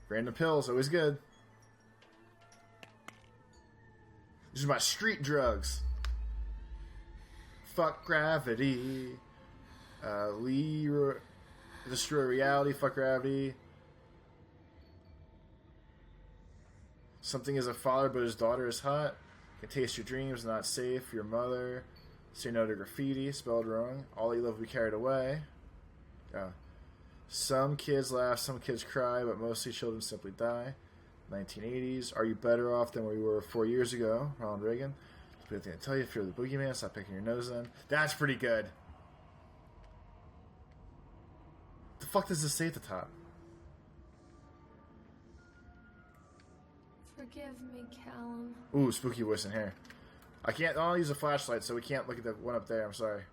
Random pills, always good. These are my street drugs. Fuck gravity. Destroy reality. Fuck gravity. Something is a father, but his daughter is hot. Can taste your dreams, not safe. Your mother. Say no to graffiti, spelled wrong. All you love will be carried away. Some kids laugh, some kids cry, but mostly children simply die. 1980s. Are you better off than we were 4 years ago? Ronald Reagan. That's the thing I tell you. If you're the boogeyman, stop picking your nose then. That's pretty good. The fuck does this say at the top?
Forgive me, Callum.
Ooh, spooky voice in here. I'll use a flashlight, so we can't look at the one up there. I'm sorry.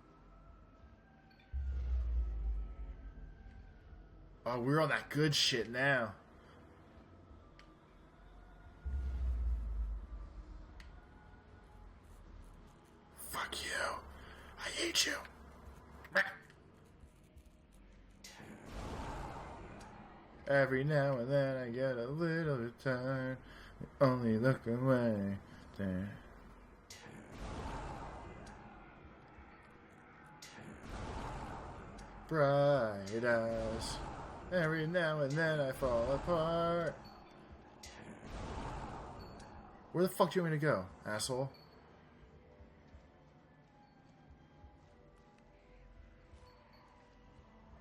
Oh, we're on that good shit now. Fuck you. I hate you. Every now and then I get a little bit tired. Only look away. There. Bright eyes. Every now and then I fall apart. Where the fuck do you want me to go, asshole?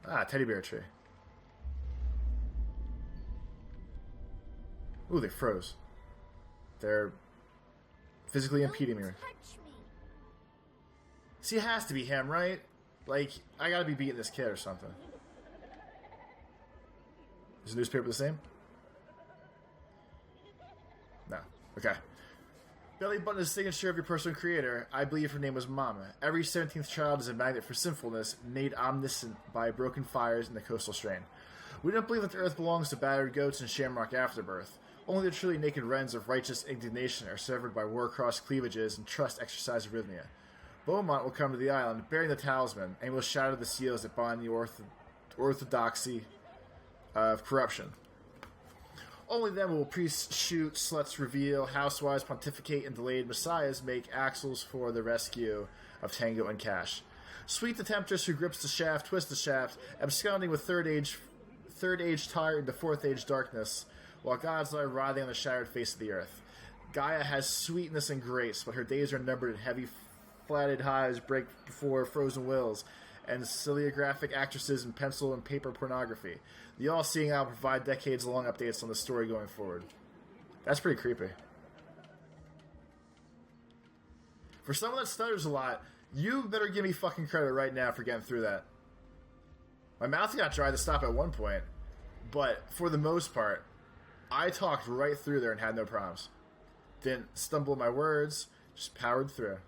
Ah, teddy bear tree. Ooh, they froze. They're physically impeding me.
Touch me.
See, it has to be him, right? Like, I gotta be beating this kid or something. Is the newspaper the same? No. Okay. Belly button is a signature of your personal creator. I believe her name was Mama. Every 17th child is a magnet for sinfulness, made omniscient by broken fires in the coastal strain. We don't believe that the earth belongs to battered goats and shamrock afterbirth. Only the truly naked wrens of righteous indignation are severed by war-crossed cleavages and trust exercise arrhythmia. Beaumont will come to the island, bearing the talisman, and will shatter the seals that bind the orthodoxy of corruption. Only then will priests shoot, sluts reveal, housewives pontificate, and delayed messiahs make axles for the rescue of Tango and Cash. Sweet the temptress who grips the shaft, twists the shaft, absconding with third age tired into fourth age darkness, while gods lie writhing on the shattered face of the earth. Gaia has sweetness and grace, but her days are numbered and heavy flatted hives break before frozen wills, and ciliographic actresses in pencil and paper pornography. The all-seeing eye will provide decades-long updates on the story going forward. That's pretty creepy. For someone that stutters a lot, you better give me fucking credit right now for getting through that. My mouth got dry to stop at one point, but for the most part, I talked right through there and had no problems. Didn't stumble my words, just powered through.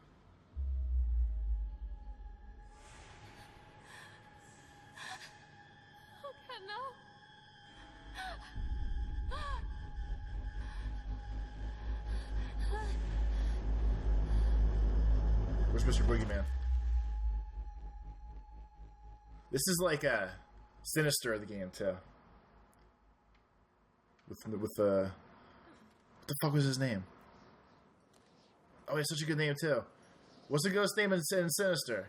Where's Mr. Boogeyman? This is like a sinister of the game too. What the fuck was his name? Oh, he has such a good name too. What's the ghost name in Sinister?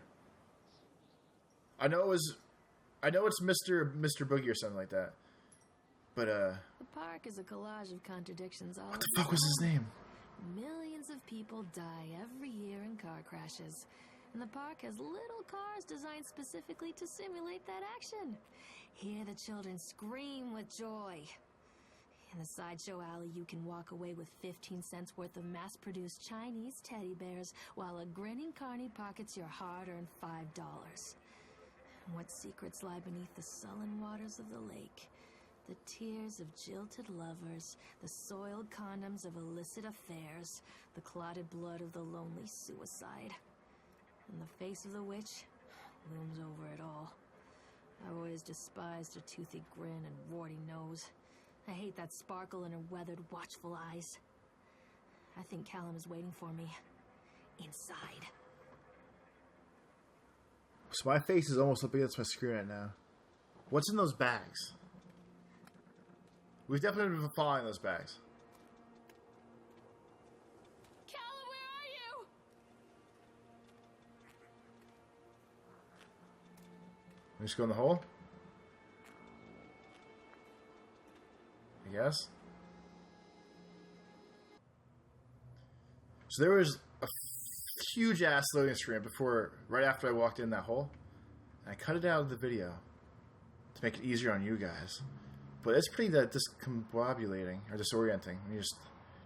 I know it's Mr. Boogie or something like that.
The park is a collage of contradictions all
what the fuck was his name?
Millions of people die every year in car crashes. And the park has little cars designed specifically to simulate that action. Hear the children scream with joy. In the sideshow alley, you can walk away with 15 cents worth of mass-produced Chinese teddy bears while a grinning carny pockets your hard-earned $5. And what secrets lie beneath the sullen waters of the lake? The tears of jilted lovers, the soiled condoms of illicit affairs, the clotted blood of the lonely suicide. And the face of the witch looms over it all. I always despised her toothy grin and warty nose. I hate that sparkle in her weathered, watchful eyes. I think Callum is waiting for me. Inside.
So my face is almost up against my screen right now. What's in those bags? We've definitely been following those bags.
Callum, where are you?
We just go in the hole? I guess. So there was a huge ass loading screen right after I walked in that hole. And I cut it out of the video to make it easier on you guys. But it's pretty discombobulating or disorienting when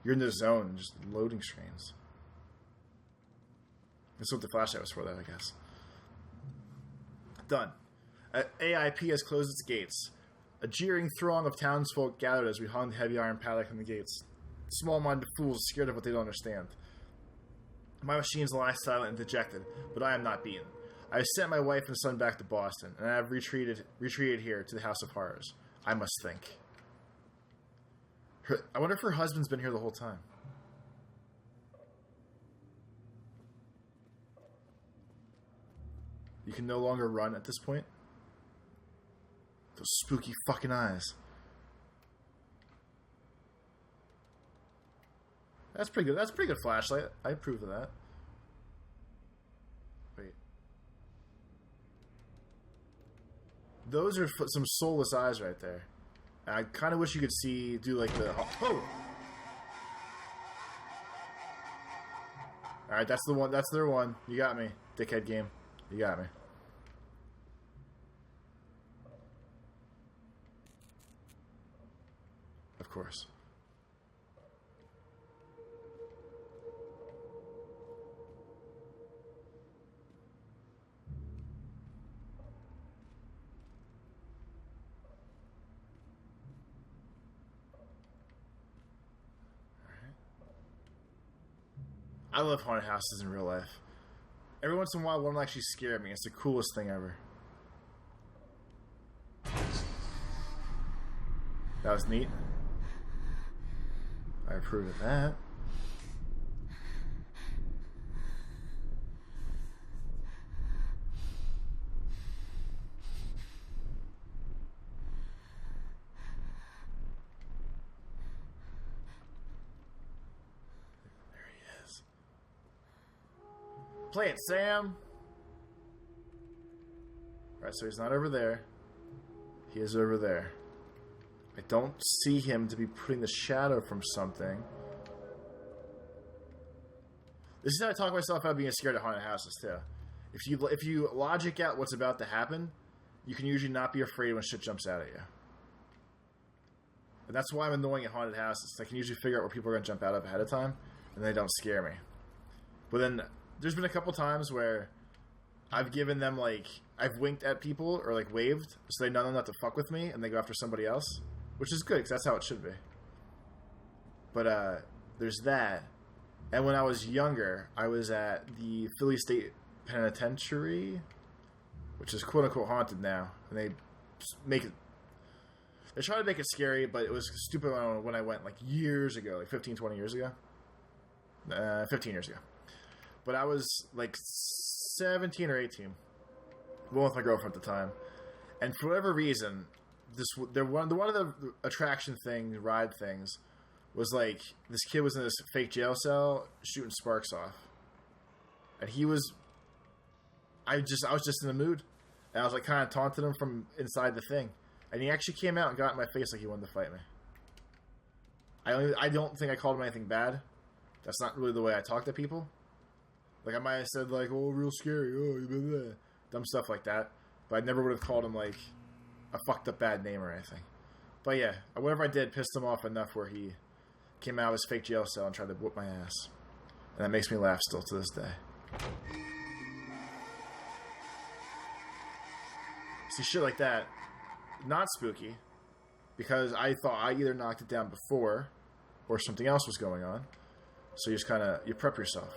you're in the zone and just loading screens. That's what the flashlight was for, though, I guess. Done. AIP has closed its gates. A jeering throng of townsfolk gathered as we hung the heavy iron padlock on the gates. Small-minded fools scared of what they don't understand. My machines lie silent and dejected, but I am not beaten. I have sent my wife and son back to Boston, and I have retreated here to the House of Horrors. I must think. I wonder if her husband's been here the whole time. You can no longer run at this point. Those spooky fucking eyes. That's pretty good. That's a pretty good flashlight. I approve of that. Wait. Those are some soulless eyes right there. And I kind of wish you could do like the... Oh! Alright, that's the one. That's their one. You got me. Dickhead game. You got me. Of course. I love haunted houses in real life. Every once in a while, one will actually scare me. It's the coolest thing ever. That was neat. I approve of that. Play it, Sam! Alright, so he's not over there. He is over there. I don't see him to be putting the shadow from something. This is how I talk myself out of being scared of haunted houses, too. If you logic out what's about to happen, you can usually not be afraid when shit jumps out at you. And that's why I'm annoying at haunted houses. I can usually figure out where people are going to jump out of ahead of time, and they don't scare me. But then... there's been a couple times where I've given them, like, I've winked at people or, like, waved so they know not to fuck with me and they go after somebody else, which is good because that's how it should be. But there's that. And when I was younger, I was at the Philly State Penitentiary, which is quote-unquote haunted now. And they try to make it scary, but it was stupid when I went, like, years ago, like 15, 20 years ago. 15 years ago. But I was like 17 or 18, going with my girlfriend at the time, and for whatever reason, one of the attraction ride things, was like this kid was in this fake jail cell shooting sparks off, and I was just in the mood, and I was like kind of taunting him from inside the thing, And he actually came out and got in my face like he wanted to fight me. I don't think I called him anything bad. That's not really the way I talk to people. Like, I might have said, like, oh, real scary, oh, you blah, blah. Dumb stuff like that. But I never would have called him, like, a fucked up bad name or anything. But yeah, whatever I did pissed him off enough where he came out of his fake jail cell and tried to whoop my ass. And that makes me laugh still to this day. See, shit like that, not spooky, because I thought I either knocked it down before or something else was going on. So you just kind of, you prep yourself.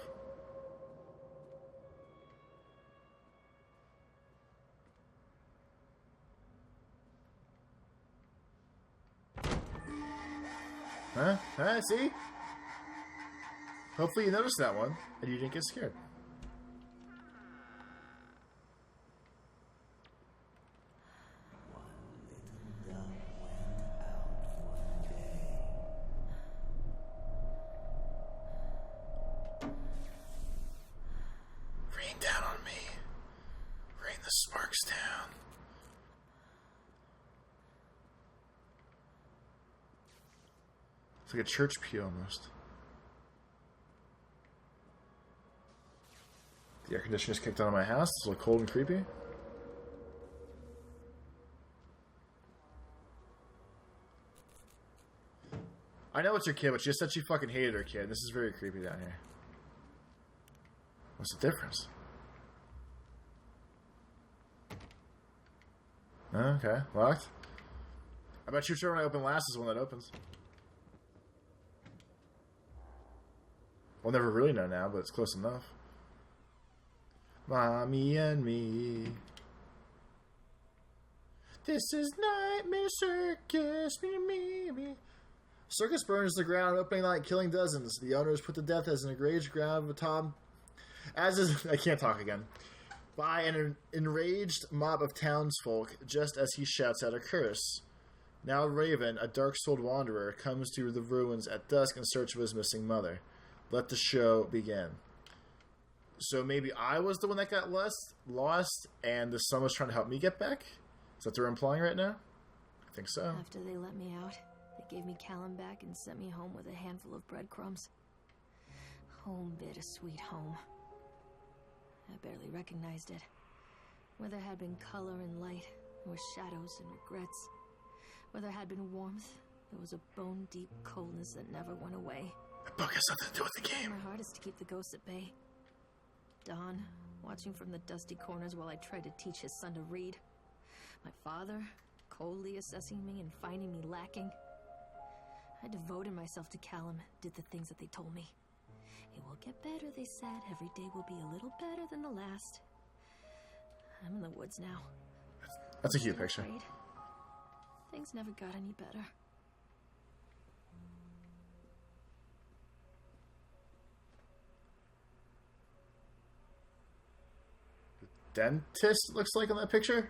Huh? Huh? See? Hopefully you noticed that one and you didn't get scared. Rain down on me. Rain the sparks down. It's like a church pew almost. The air conditioner's kicked on in my house. It's a little cold and creepy. I know it's your kid, but she just said she fucking hated her kid. This is very creepy down here. What's the difference? Okay, locked. I bet you sure when I open last is when that opens. We'll never really know now, but it's close enough. Mommy and me. This is Nightmare Circus. Me. Circus burns the ground, opening night, killing dozens. The owner is put to death as an enraged ground of a Tom. As is, I can't talk again. By an enraged mob of townsfolk, just as he shouts out a curse. Now Raven, a dark-souled wanderer, comes to the ruins at dusk in search of his missing mother. Let the show begin. So maybe I was the one that got lost, and the sun was trying to help me get back? Is that what they're implying right now? I think so.
After they let me out, they gave me Callum back and sent me home with a handful of breadcrumbs. Home, bittersweet home. I barely recognized it. Where there had been color and light, there were shadows and regrets. Where there had been warmth, there was a bone-deep coldness that never went away.
The book has something to do with the game.
My hardest to keep the ghosts at bay. Don, watching from the dusty corners while I tried to teach his son to read. My father, coldly assessing me and finding me lacking. I devoted myself to Callum, did the things that they told me. It will get better, they said. Every day will be a little better than the last. I'm in the woods now.
That's a cute picture.
Afraid. Things never got any better.
Dentist looks like in that picture.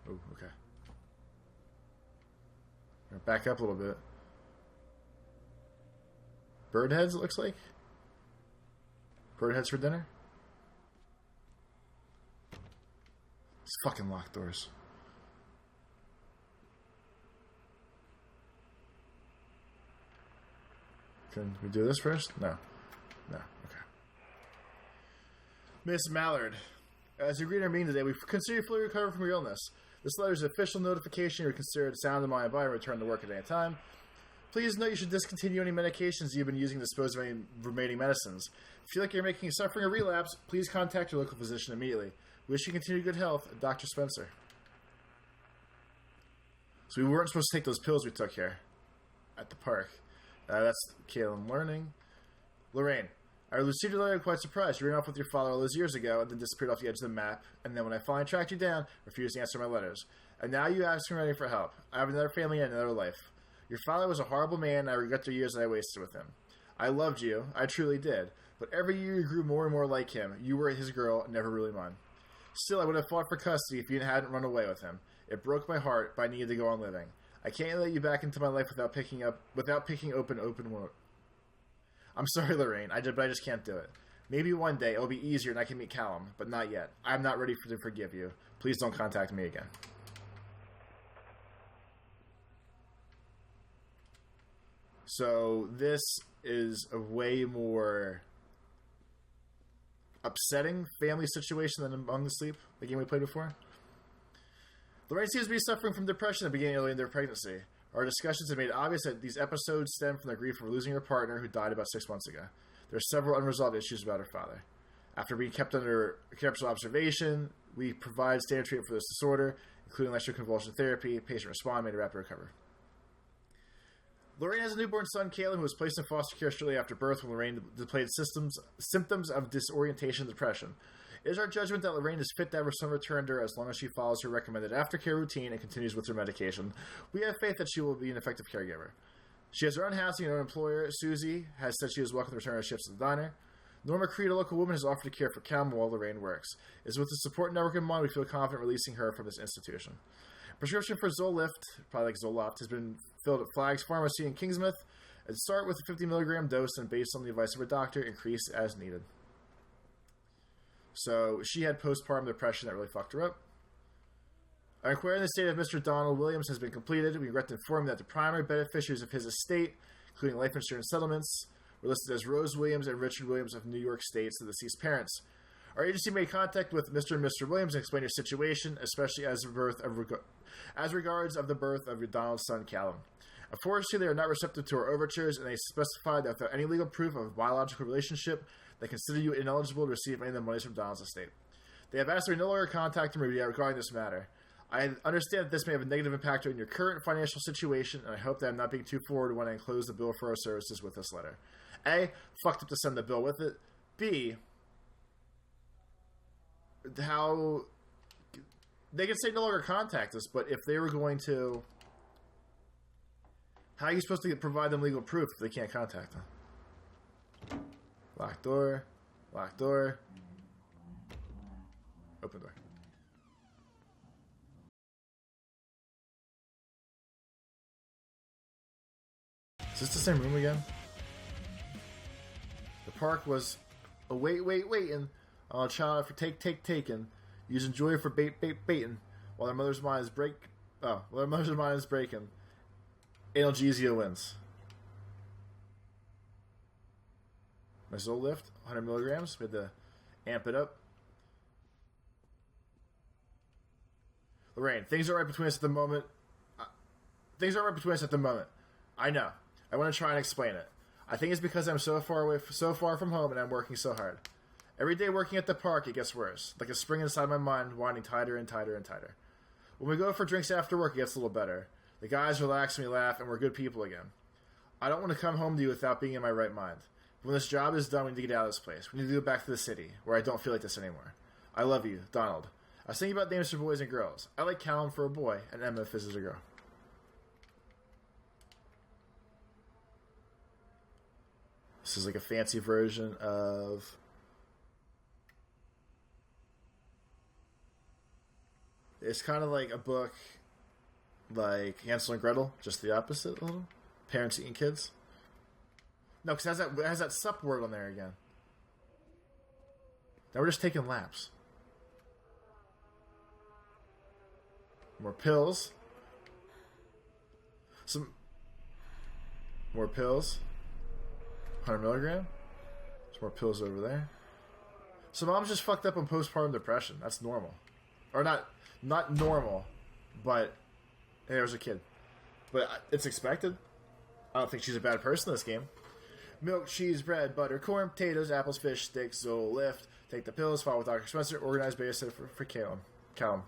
Oh, okay. Back up a little bit. Bird heads, it looks like. Bird heads for dinner. It's fucking locked doors. Can we do this first? No. No. Okay. Miss Mallard, as you greet our meeting today, we consider you fully recovered from your illness. This letter is an official notification you're considered sound in mind by and return to work at any time. Please note you should discontinue any medications you've been using to dispose of any remaining medicines. If you feel like you're making suffering a relapse, please contact your local physician immediately. Wish you continued good health, Dr. Spencer. So we weren't supposed to take those pills we took here at the park. That's Caleb learning. Lorraine, I received your letter quite surprised. You ran off with your father all those years ago and then disappeared off the edge of the map. And then when I finally tracked you down, refused to answer my letters. And now you ask me for help. I have another family and another life. Your father was a horrible man, and I regret the years that I wasted with him. I loved you. I truly did. But every year you grew more and more like him. You were his girl, never really mine. Still, I would have fought for custody if you hadn't run away with him. It broke my heart, but I needed to go on living. I can't let you back into my life without picking open wound. I'm sorry, Lorraine. I just can't do it. Maybe one day it'll be easier and I can meet Callum, but not yet. I'm not ready to forgive you. Please don't contact me again. So this is a way more upsetting family situation than Among the Sleep, the game we played before. Lorraine seems to be suffering from depression at the beginning early in their pregnancy. Our discussions have made it obvious that these episodes stem from the grief of losing her partner who died about 6 months ago. There are several unresolved issues about her father. After being kept under careful observation, we provide standard treatment for this disorder, including electroconvulsion therapy. Patient respond made a rapid recovery. Lorraine has a newborn son, Caleb, who was placed in foster care shortly after birth when Lorraine displayed symptoms of disorientation and depression. It is our judgment that Lorraine is fit to have her son returned to her as long as she follows her recommended aftercare routine and continues with her medication. We have faith that she will be an effective caregiver. She has her own housing and her own employer. Susie has said she is welcome to return her shifts at the diner. Norma Creed, a local woman, has offered to care for Callum while Lorraine works. It is with the support network in mind we feel confident releasing her from this institution. Prescription for Zoloft, probably like Zoloft, has been filled at Flagg's Pharmacy in Kingsmouth. It start with a 50 milligram dose and based on the advice of her doctor, increase as needed. So she had postpartum depression that really fucked her up. Our inquiry in the state of Mr. Donald Williams has been completed. We regret to inform you that the primary beneficiaries of his estate, including life insurance settlements, were listed as Rose Williams and Richard Williams of New York State's the deceased parents. Our agency made contact with Mr. and Mr. Williams and explained your situation, especially as regards of the birth of your Donald's son, Callum. Unfortunately, they are not receptive to our overtures, and they specified that without any legal proof of a biological relationship, they consider you ineligible to receive any of the monies from Donald's estate. They have asked me no longer contact me regarding this matter. I understand that this may have a negative impact on your current financial situation, and I hope that I'm not being too forward when I enclose the bill for our services with this letter. A, fucked up to send the bill with it. B, how they can say no longer contact us, but if they were going to, how are you supposed to provide them legal proof if they can't contact them? Lock door, lock door, open door. Is this the same room again? The park was a waiting on a child for taken, using joy for baiting, while their mother's mind is breaking. Analgesia wins. My soul lift, 100 milligrams. We had to amp it up. Lorraine, things are right between us at the moment. I know. I want to try and explain it. I think it's because I'm so far from home, and I'm working so hard. Every day working at the park, it gets worse. Like a spring inside my mind, winding tighter and tighter and tighter. When we go for drinks after work, it gets a little better. The guys relax and we laugh, and we're good people again. I don't want to come home to you without being in my right mind. When this job is done, we need to get out of this place. We need to go back to the city, where I don't feel like this anymore. I love you, Donald. I was thinking about names for boys and girls. I like Callum for a boy, and Emma if this is a girl. This is like a fancy version of... It's kind of like a book like Hansel and Gretel, just the opposite a little. Parents eating kids. No, because it has that sup word on there again. Now we're just taking laps. More pills. Some more pills. 100 milligram. Some more pills over there. So mom's just fucked up on postpartum depression. That's normal. Or not normal, but hey, there's a kid. But it's expected. I don't think she's a bad person in this game. Milk, cheese, bread, butter, corn, potatoes, apples, fish, sticks, Zol, lift. Take the pills, follow with Dr. Spencer, organize babysitter for Callum. Callum.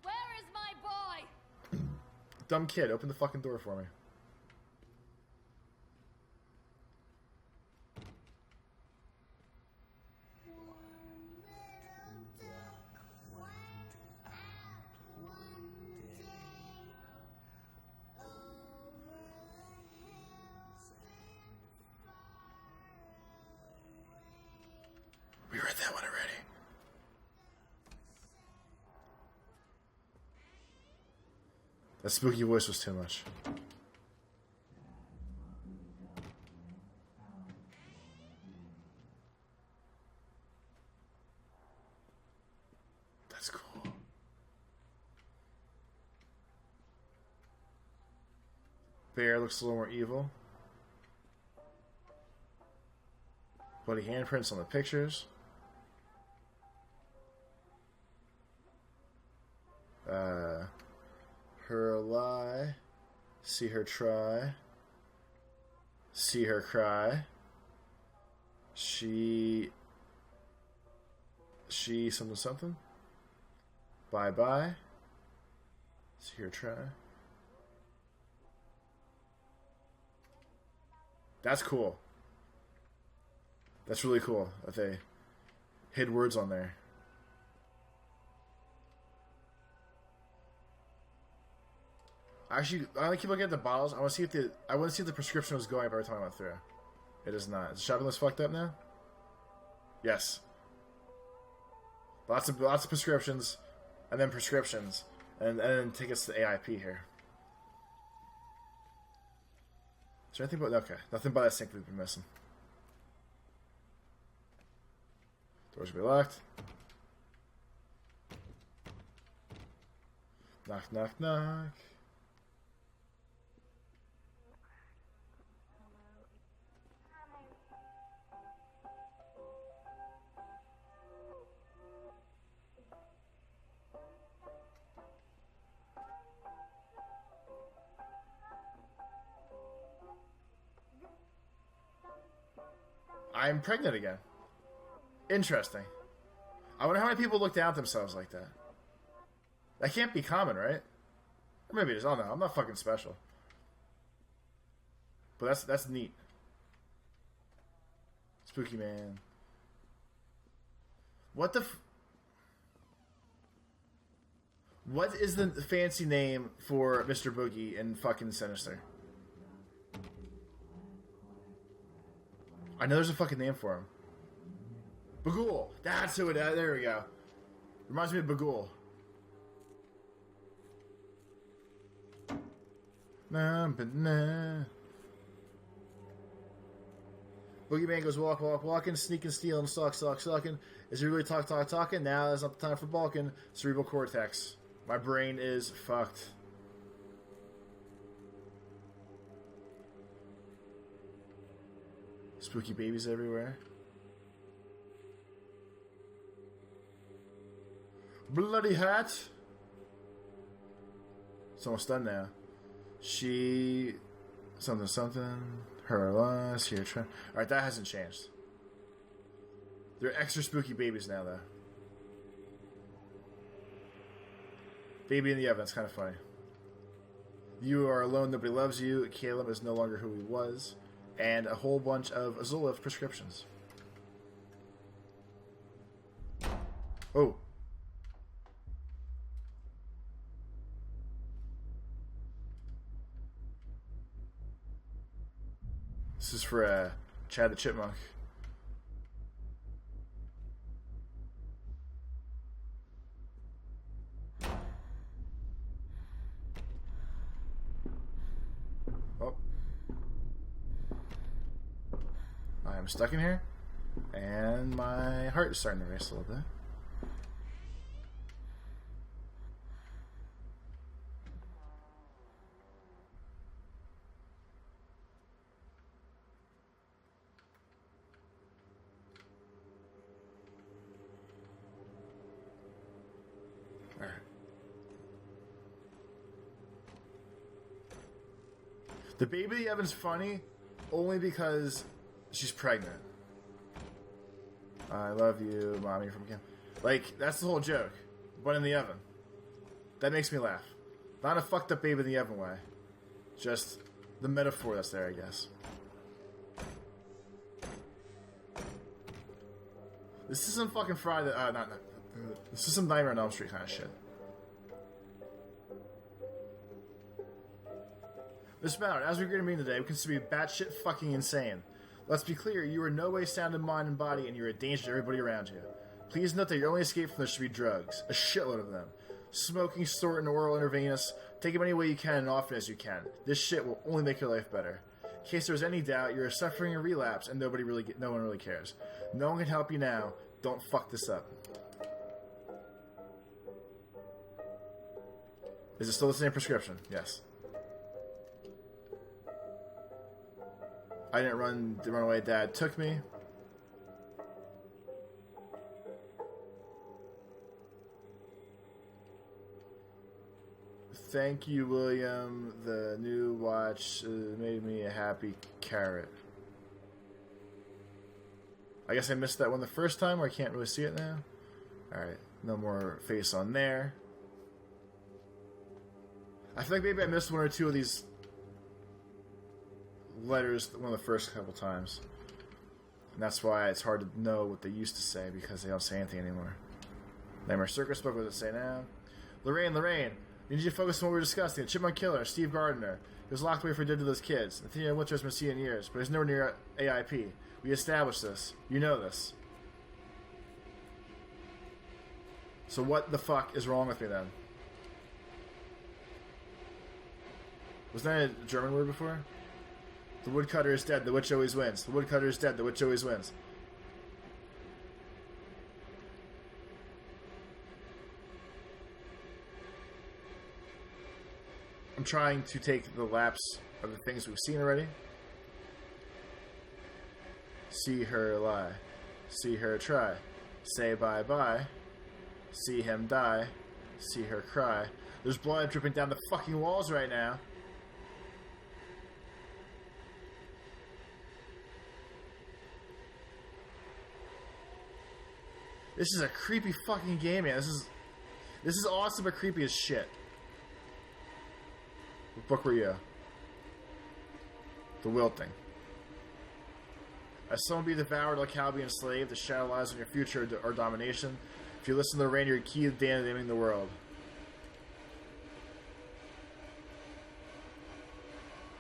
Where is my boy?
Dumb kid, open the fucking door for me. We read that one already. That spooky voice was too much. Bear looks a little more evil. Bloody handprints on the pictures. Her lie. See her try. See her cry. She something something. Bye bye. See her try. That's cool. That's really cool that they hid words on there. Actually, I keep looking at the bottles. I want to see if the prescription was going up every time I went through. It is not. Is the shopping list fucked up now? Yes. Lots of prescriptions, and then prescriptions, and then tickets to AIP here. Is there anything but okay? Nothing but that sink we've been missing. Doors will be locked. Knock, knock, knock. I'm pregnant again. Interesting. I wonder how many people look down at themselves like that. That can't be common, right? Or maybe it is. I don't know. I'm not fucking special. But that's neat. Spooky man. What the... What is the fancy name for Mr. Boogie in fucking Sinister? I know there's a fucking name for him. Bagul. That's who it is. There we go. Reminds me of Bagul. Nah, but nah. Boogeyman goes walk, walk, walking, sneaking, stealing, stalking. Is he really talking? Now is not the time for balking. Cerebral cortex. My brain is fucked. Spooky babies everywhere. Bloody hat. It's almost done now. She... Something. Her loss. Here. Alright, that hasn't changed. They're extra spooky babies now, though. Baby in the oven. That's kind of funny. You are alone. Nobody loves you. Caleb is no longer who he was. And a whole bunch of Azula prescriptions. Oh. This is for Chad the Chipmunk. Oh. I'm stuck in here, and my heart is starting to race a little bit. Alright. The baby in the oven's funny only because she's pregnant. I love you, mommy from Kim. Like, that's the whole joke. But in the oven. That makes me laugh. Not a fucked up baby in the oven way. Just the metaphor that's there, I guess. This is some fucking Friday... this is some Nightmare on Elm Street kind of shit. Mr. Ballard, as we're going to meet today, we consider you batshit fucking insane. Let's be clear, you are in no way sound in mind and body, and you're a danger to everybody around you. Please note that your only escape from this should be drugs. A shitload of them. Smoking, snorting, oral, intravenous. Take them any way you can and often as you can. This shit will only make your life better. In case there's any doubt, you're suffering a relapse, and no one really cares. No one can help you now. Don't fuck this up. Is it still the same prescription? Yes. I didn't run the runaway dad took me. Thank you, William. The new watch made me a happy carrot. I guess I missed that one the first time, or I can't really see it now. Alright, no more face on there. I feel like maybe I missed one or two of these letters one of the first couple times. And that's why it's hard to know what they used to say, because they don't say anything anymore. Nightmare Circus book, what does it say now? Lorraine, I need you to focus on what we were discussing. The Chipmunk Killer, Steve Gardner. He was locked away for dead to those kids. Nathaniel Winter has been seen in years, but he's nowhere near AIP. We established this. You know this. So what the fuck is wrong with me then? Was that a German word before? The woodcutter is dead, the witch always wins. The woodcutter is dead, the witch always wins. I'm trying to take the lapse of the things we've seen already. See her lie. See her try. Say bye-bye. See him die. See her cry. There's blood dripping down the fucking walls right now. This is a creepy fucking game, man. This is awesome but creepy as shit. What book were you? The Wilting. As someone be devoured like how be enslaved, the shadow lies on your future or domination. If you listen to the rain, you're key to damning the world.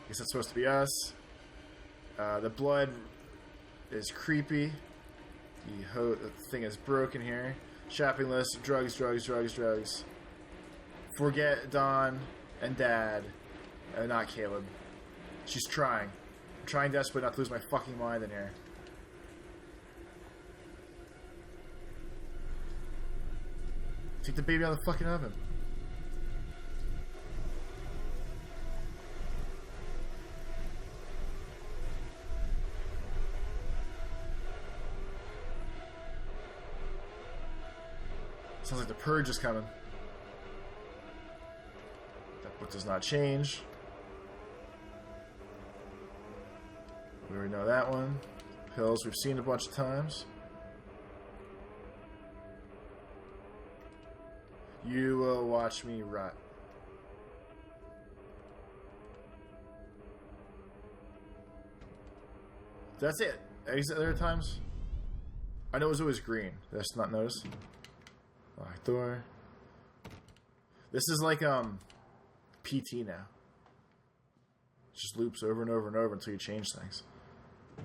I guess that's supposed to be us. The blood is creepy. The thing is broken here. Shopping list, drugs. Forget Don and Dad. Not Caleb. She's trying. I'm trying desperately not to lose my fucking mind in here. Take the baby out of the fucking oven. Sounds like the purge is coming. That book does not change. We already know that one. Pills we've seen a bunch of times. You will watch me rot. That's it. Exit there at times. I know it was always green. Did I just not notice? Locked door. This is like PT now. It just loops over and over and over until you change things.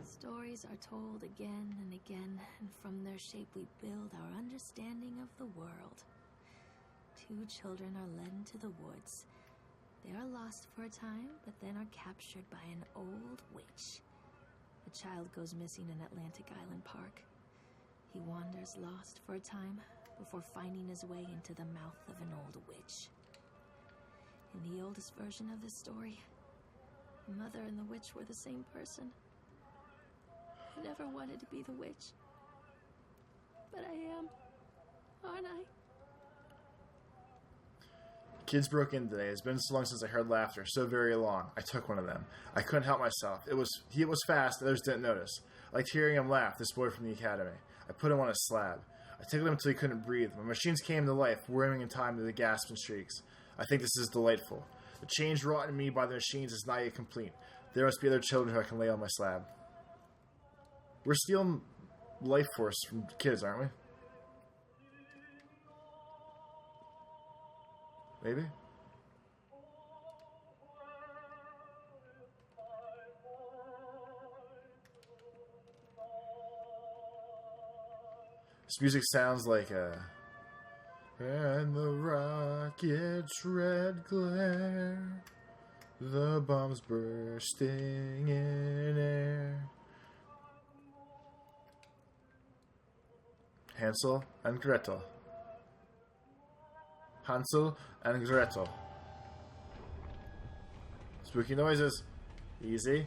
Stories are told again and again, and from their shape we build our understanding of the world. Two children are led into the woods. They are lost for a time, but then are captured by an old witch. The child goes missing in Atlantic Island Park. He wanders lost for a time before finding his way into the mouth of an old witch. In the oldest version of this story, the mother and the witch were the same person. I never wanted to be the witch. But I am, aren't I?
Kids broke in today. It's been so long since I heard laughter. So very long. I took one of them. I couldn't help myself. It was fast. Others didn't notice. I liked hearing him laugh, this boy from the academy. I put him on a slab. I tickled him until he couldn't breathe. My machines came to life, whirring in time to the gasps and shrieks. I think this is delightful. The change wrought in me by the machines is not yet complete. There must be other children who I can lay on my slab. We're stealing life force from kids, aren't we? Maybe? This music sounds like a... And the rocket's red glare, the bombs bursting in air. Hansel and Gretel. Hansel and Gretel. Spooky noises. Easy.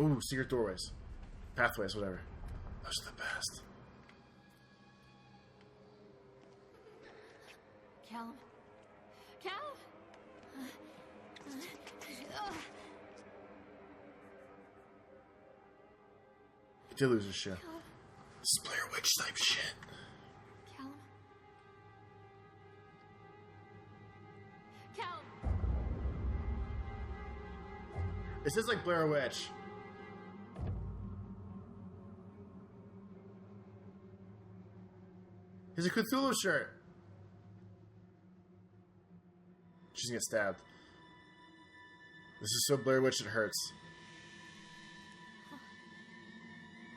Ooh, secret doorways. Pathways, whatever. Those are the best.
Callum? Callum?
He did lose his shit. This is Blair Witch type shit.
Callum? Callum?
This is like Blair Witch. He's a Cthulhu shirt. She's gonna get stabbed. This is so Blair Witch it hurts.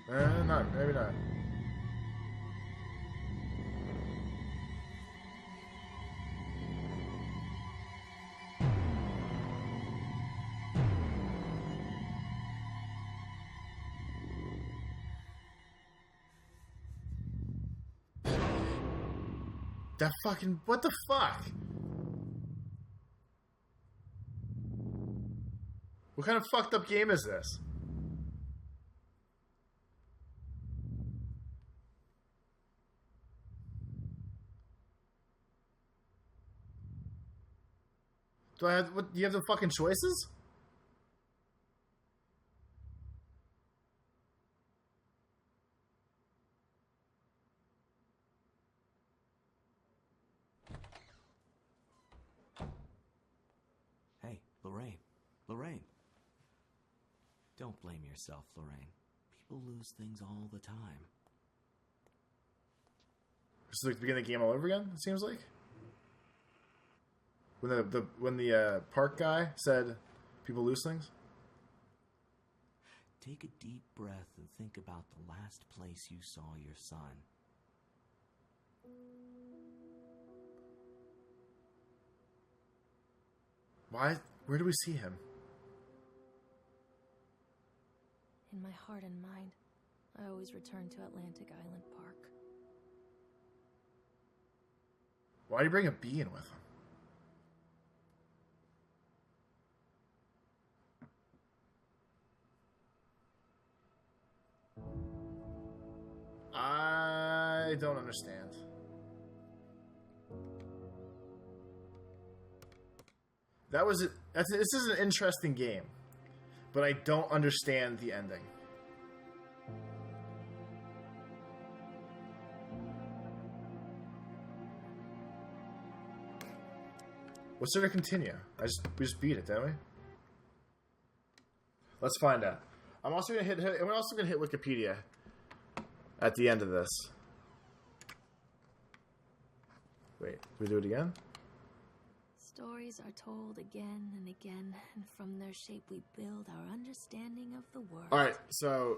No, maybe not. That fucking... What the fuck? What kind of fucked up game is this? Do I have... What, do you have the fucking choices?
Hey, Lorraine. Lorraine. Don't blame yourself, Lorraine. People lose things all the time.
This is like the beginning of the game all over again, it seems like. When the park guy said people lose things.
Take a deep breath and think about the last place you saw your son.
Why? Where do we see him?
In my heart and mind, I always return to Atlantic Island Park.
Why do you bring a bee in with him? I don't understand. That was it. This is an interesting game, but I don't understand the ending. What's there to continue? We just beat it, didn't we? Let's find out. I'm also gonna hit. We're also gonna hit Wikipedia at the end of this. Wait, we do it again?
Stories are told again and again, and from their shape we build our understanding of the world.
Alright, so...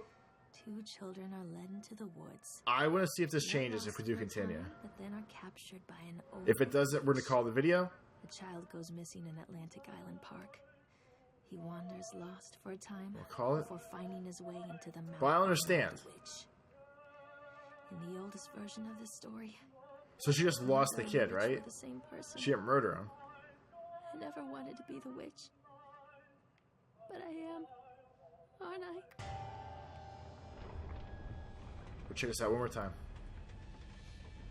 Two children are led into the woods.
I want to see if this changes if we do continue.
But then are captured by an old
If it doesn't, we're going to call the video.
The child goes missing in Atlantic Island Park. He wanders lost for a time
We'll call it.
before finding his way into the mountain.
Well, I understand.
of the witch. In the oldest version of this story,
So she just lost the kid,
witch
right?
were the same person.
She didn't murder him.
I never wanted to be the witch. But I am, aren't I?
We'll check this out one more time.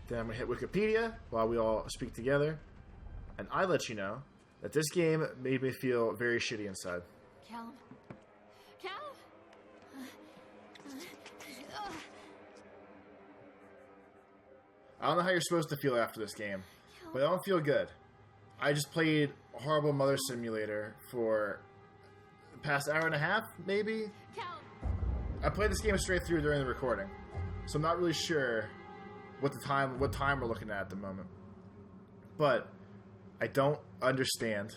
Then I'm going to hit Wikipedia while we all speak together. And I let you know that this game made me feel very shitty inside.
Callum? Callum?
I don't know how you're supposed to feel after this game, but I don't feel good. I just played Horrible Mother Simulator for the past hour and a half, maybe?
Callum!
I played this game straight through during the recording, so I'm not really sure what time we're looking at the moment. But I don't understand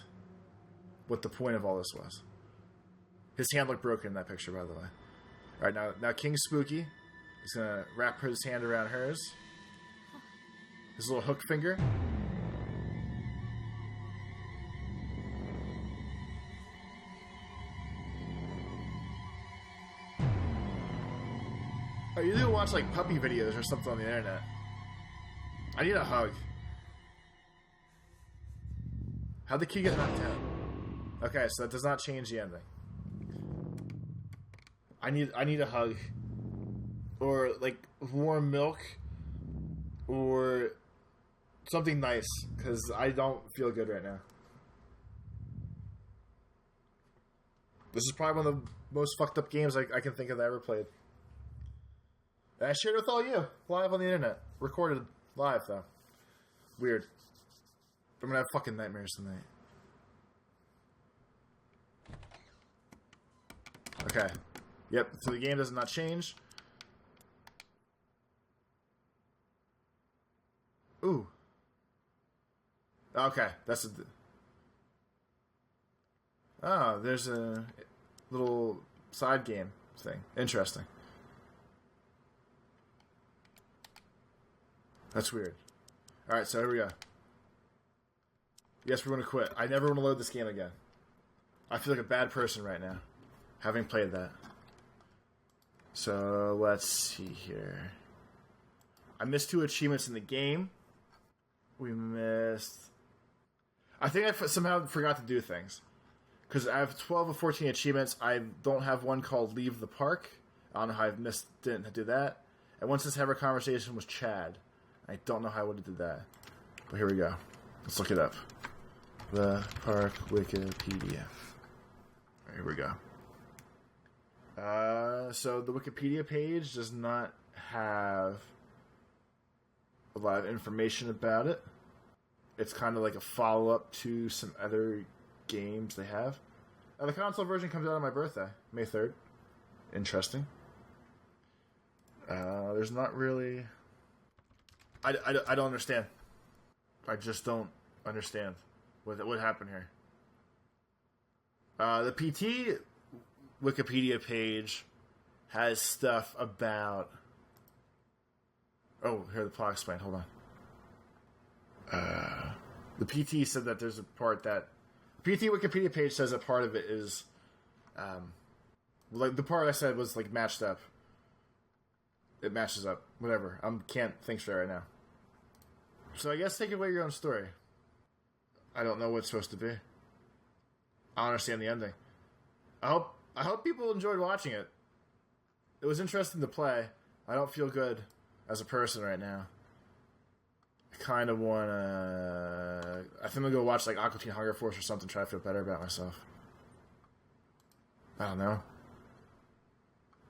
what the point of all this was. His hand looked broken in that picture, by the way. All right, now King Spooky is gonna wrap his hand around hers. His little hook finger. Oh, you need to watch like puppy videos or something on the internet. I need a hug. How'd the kid get knocked out? Okay, so that does not change the ending. I need a hug. Or, like, warm milk. Or something nice. Because I don't feel good right now. This is probably one of the most fucked up games I can think of that I ever played. And I shared it with all you. Live on the internet. Recorded live, though. Weird. I'm gonna have fucking nightmares tonight. Okay. Yep, so the game does not change. Ooh. Okay, that's a... Oh, there's a little side game thing. Interesting. That's weird. Alright, so here we go. Yes, we're going to quit. I never want to load this game again. I feel like a bad person right now, having played that. So, let's see here. I missed 2 achievements in the game. We missed... I think I somehow forgot to do things. Because I have 12 or 14 achievements. I don't have one called Leave the Park. I don't know how I didn't do that. And once this have a conversation with Chad. I don't know how I would have did that. But here we go. Let's look it up. The Park Wikipedia. Here we go. So the Wikipedia page does not have a lot of information about it. It's kind of like a follow-up to some other games they have. The console version comes out on my birthday, May 3rd. Interesting. There's not really... I don't understand. I just don't understand what happened here. The PT Wikipedia page has stuff about... Oh, here the plot explained. Hold on. The PT said that there's a part that... PT Wikipedia page says that part of it is... like the part I said was like matched up. It matches up. Whatever. I can't think straight right now. So I guess take away your own story. I don't know what it's supposed to be. I don't understand the ending. I hope people enjoyed watching it. It was interesting to play. I don't feel good as a person right now. I kind of want to... I think I'm going to go watch like Aqua Teen Hunger Force or something, try to feel better about myself. I don't know.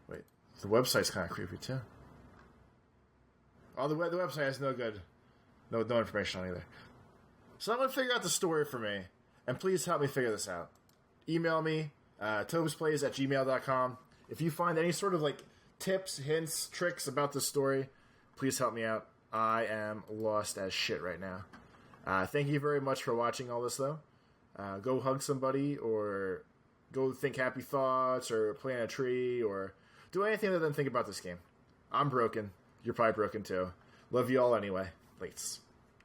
Wait, the website's kind of creepy too. Oh, the website has no good... No information on either. So I'm going to figure out the story for me. And please help me figure this out. Email me, tobesplays@gmail.com. If you find any sort of like tips, hints, tricks about this story, please help me out. I am lost as shit right now. Thank you very much for watching all this, though. Go hug somebody, or go think happy thoughts, or plant a tree, or do anything other than think about this game. I'm broken. You're probably broken, too. Love you all anyway. Lates.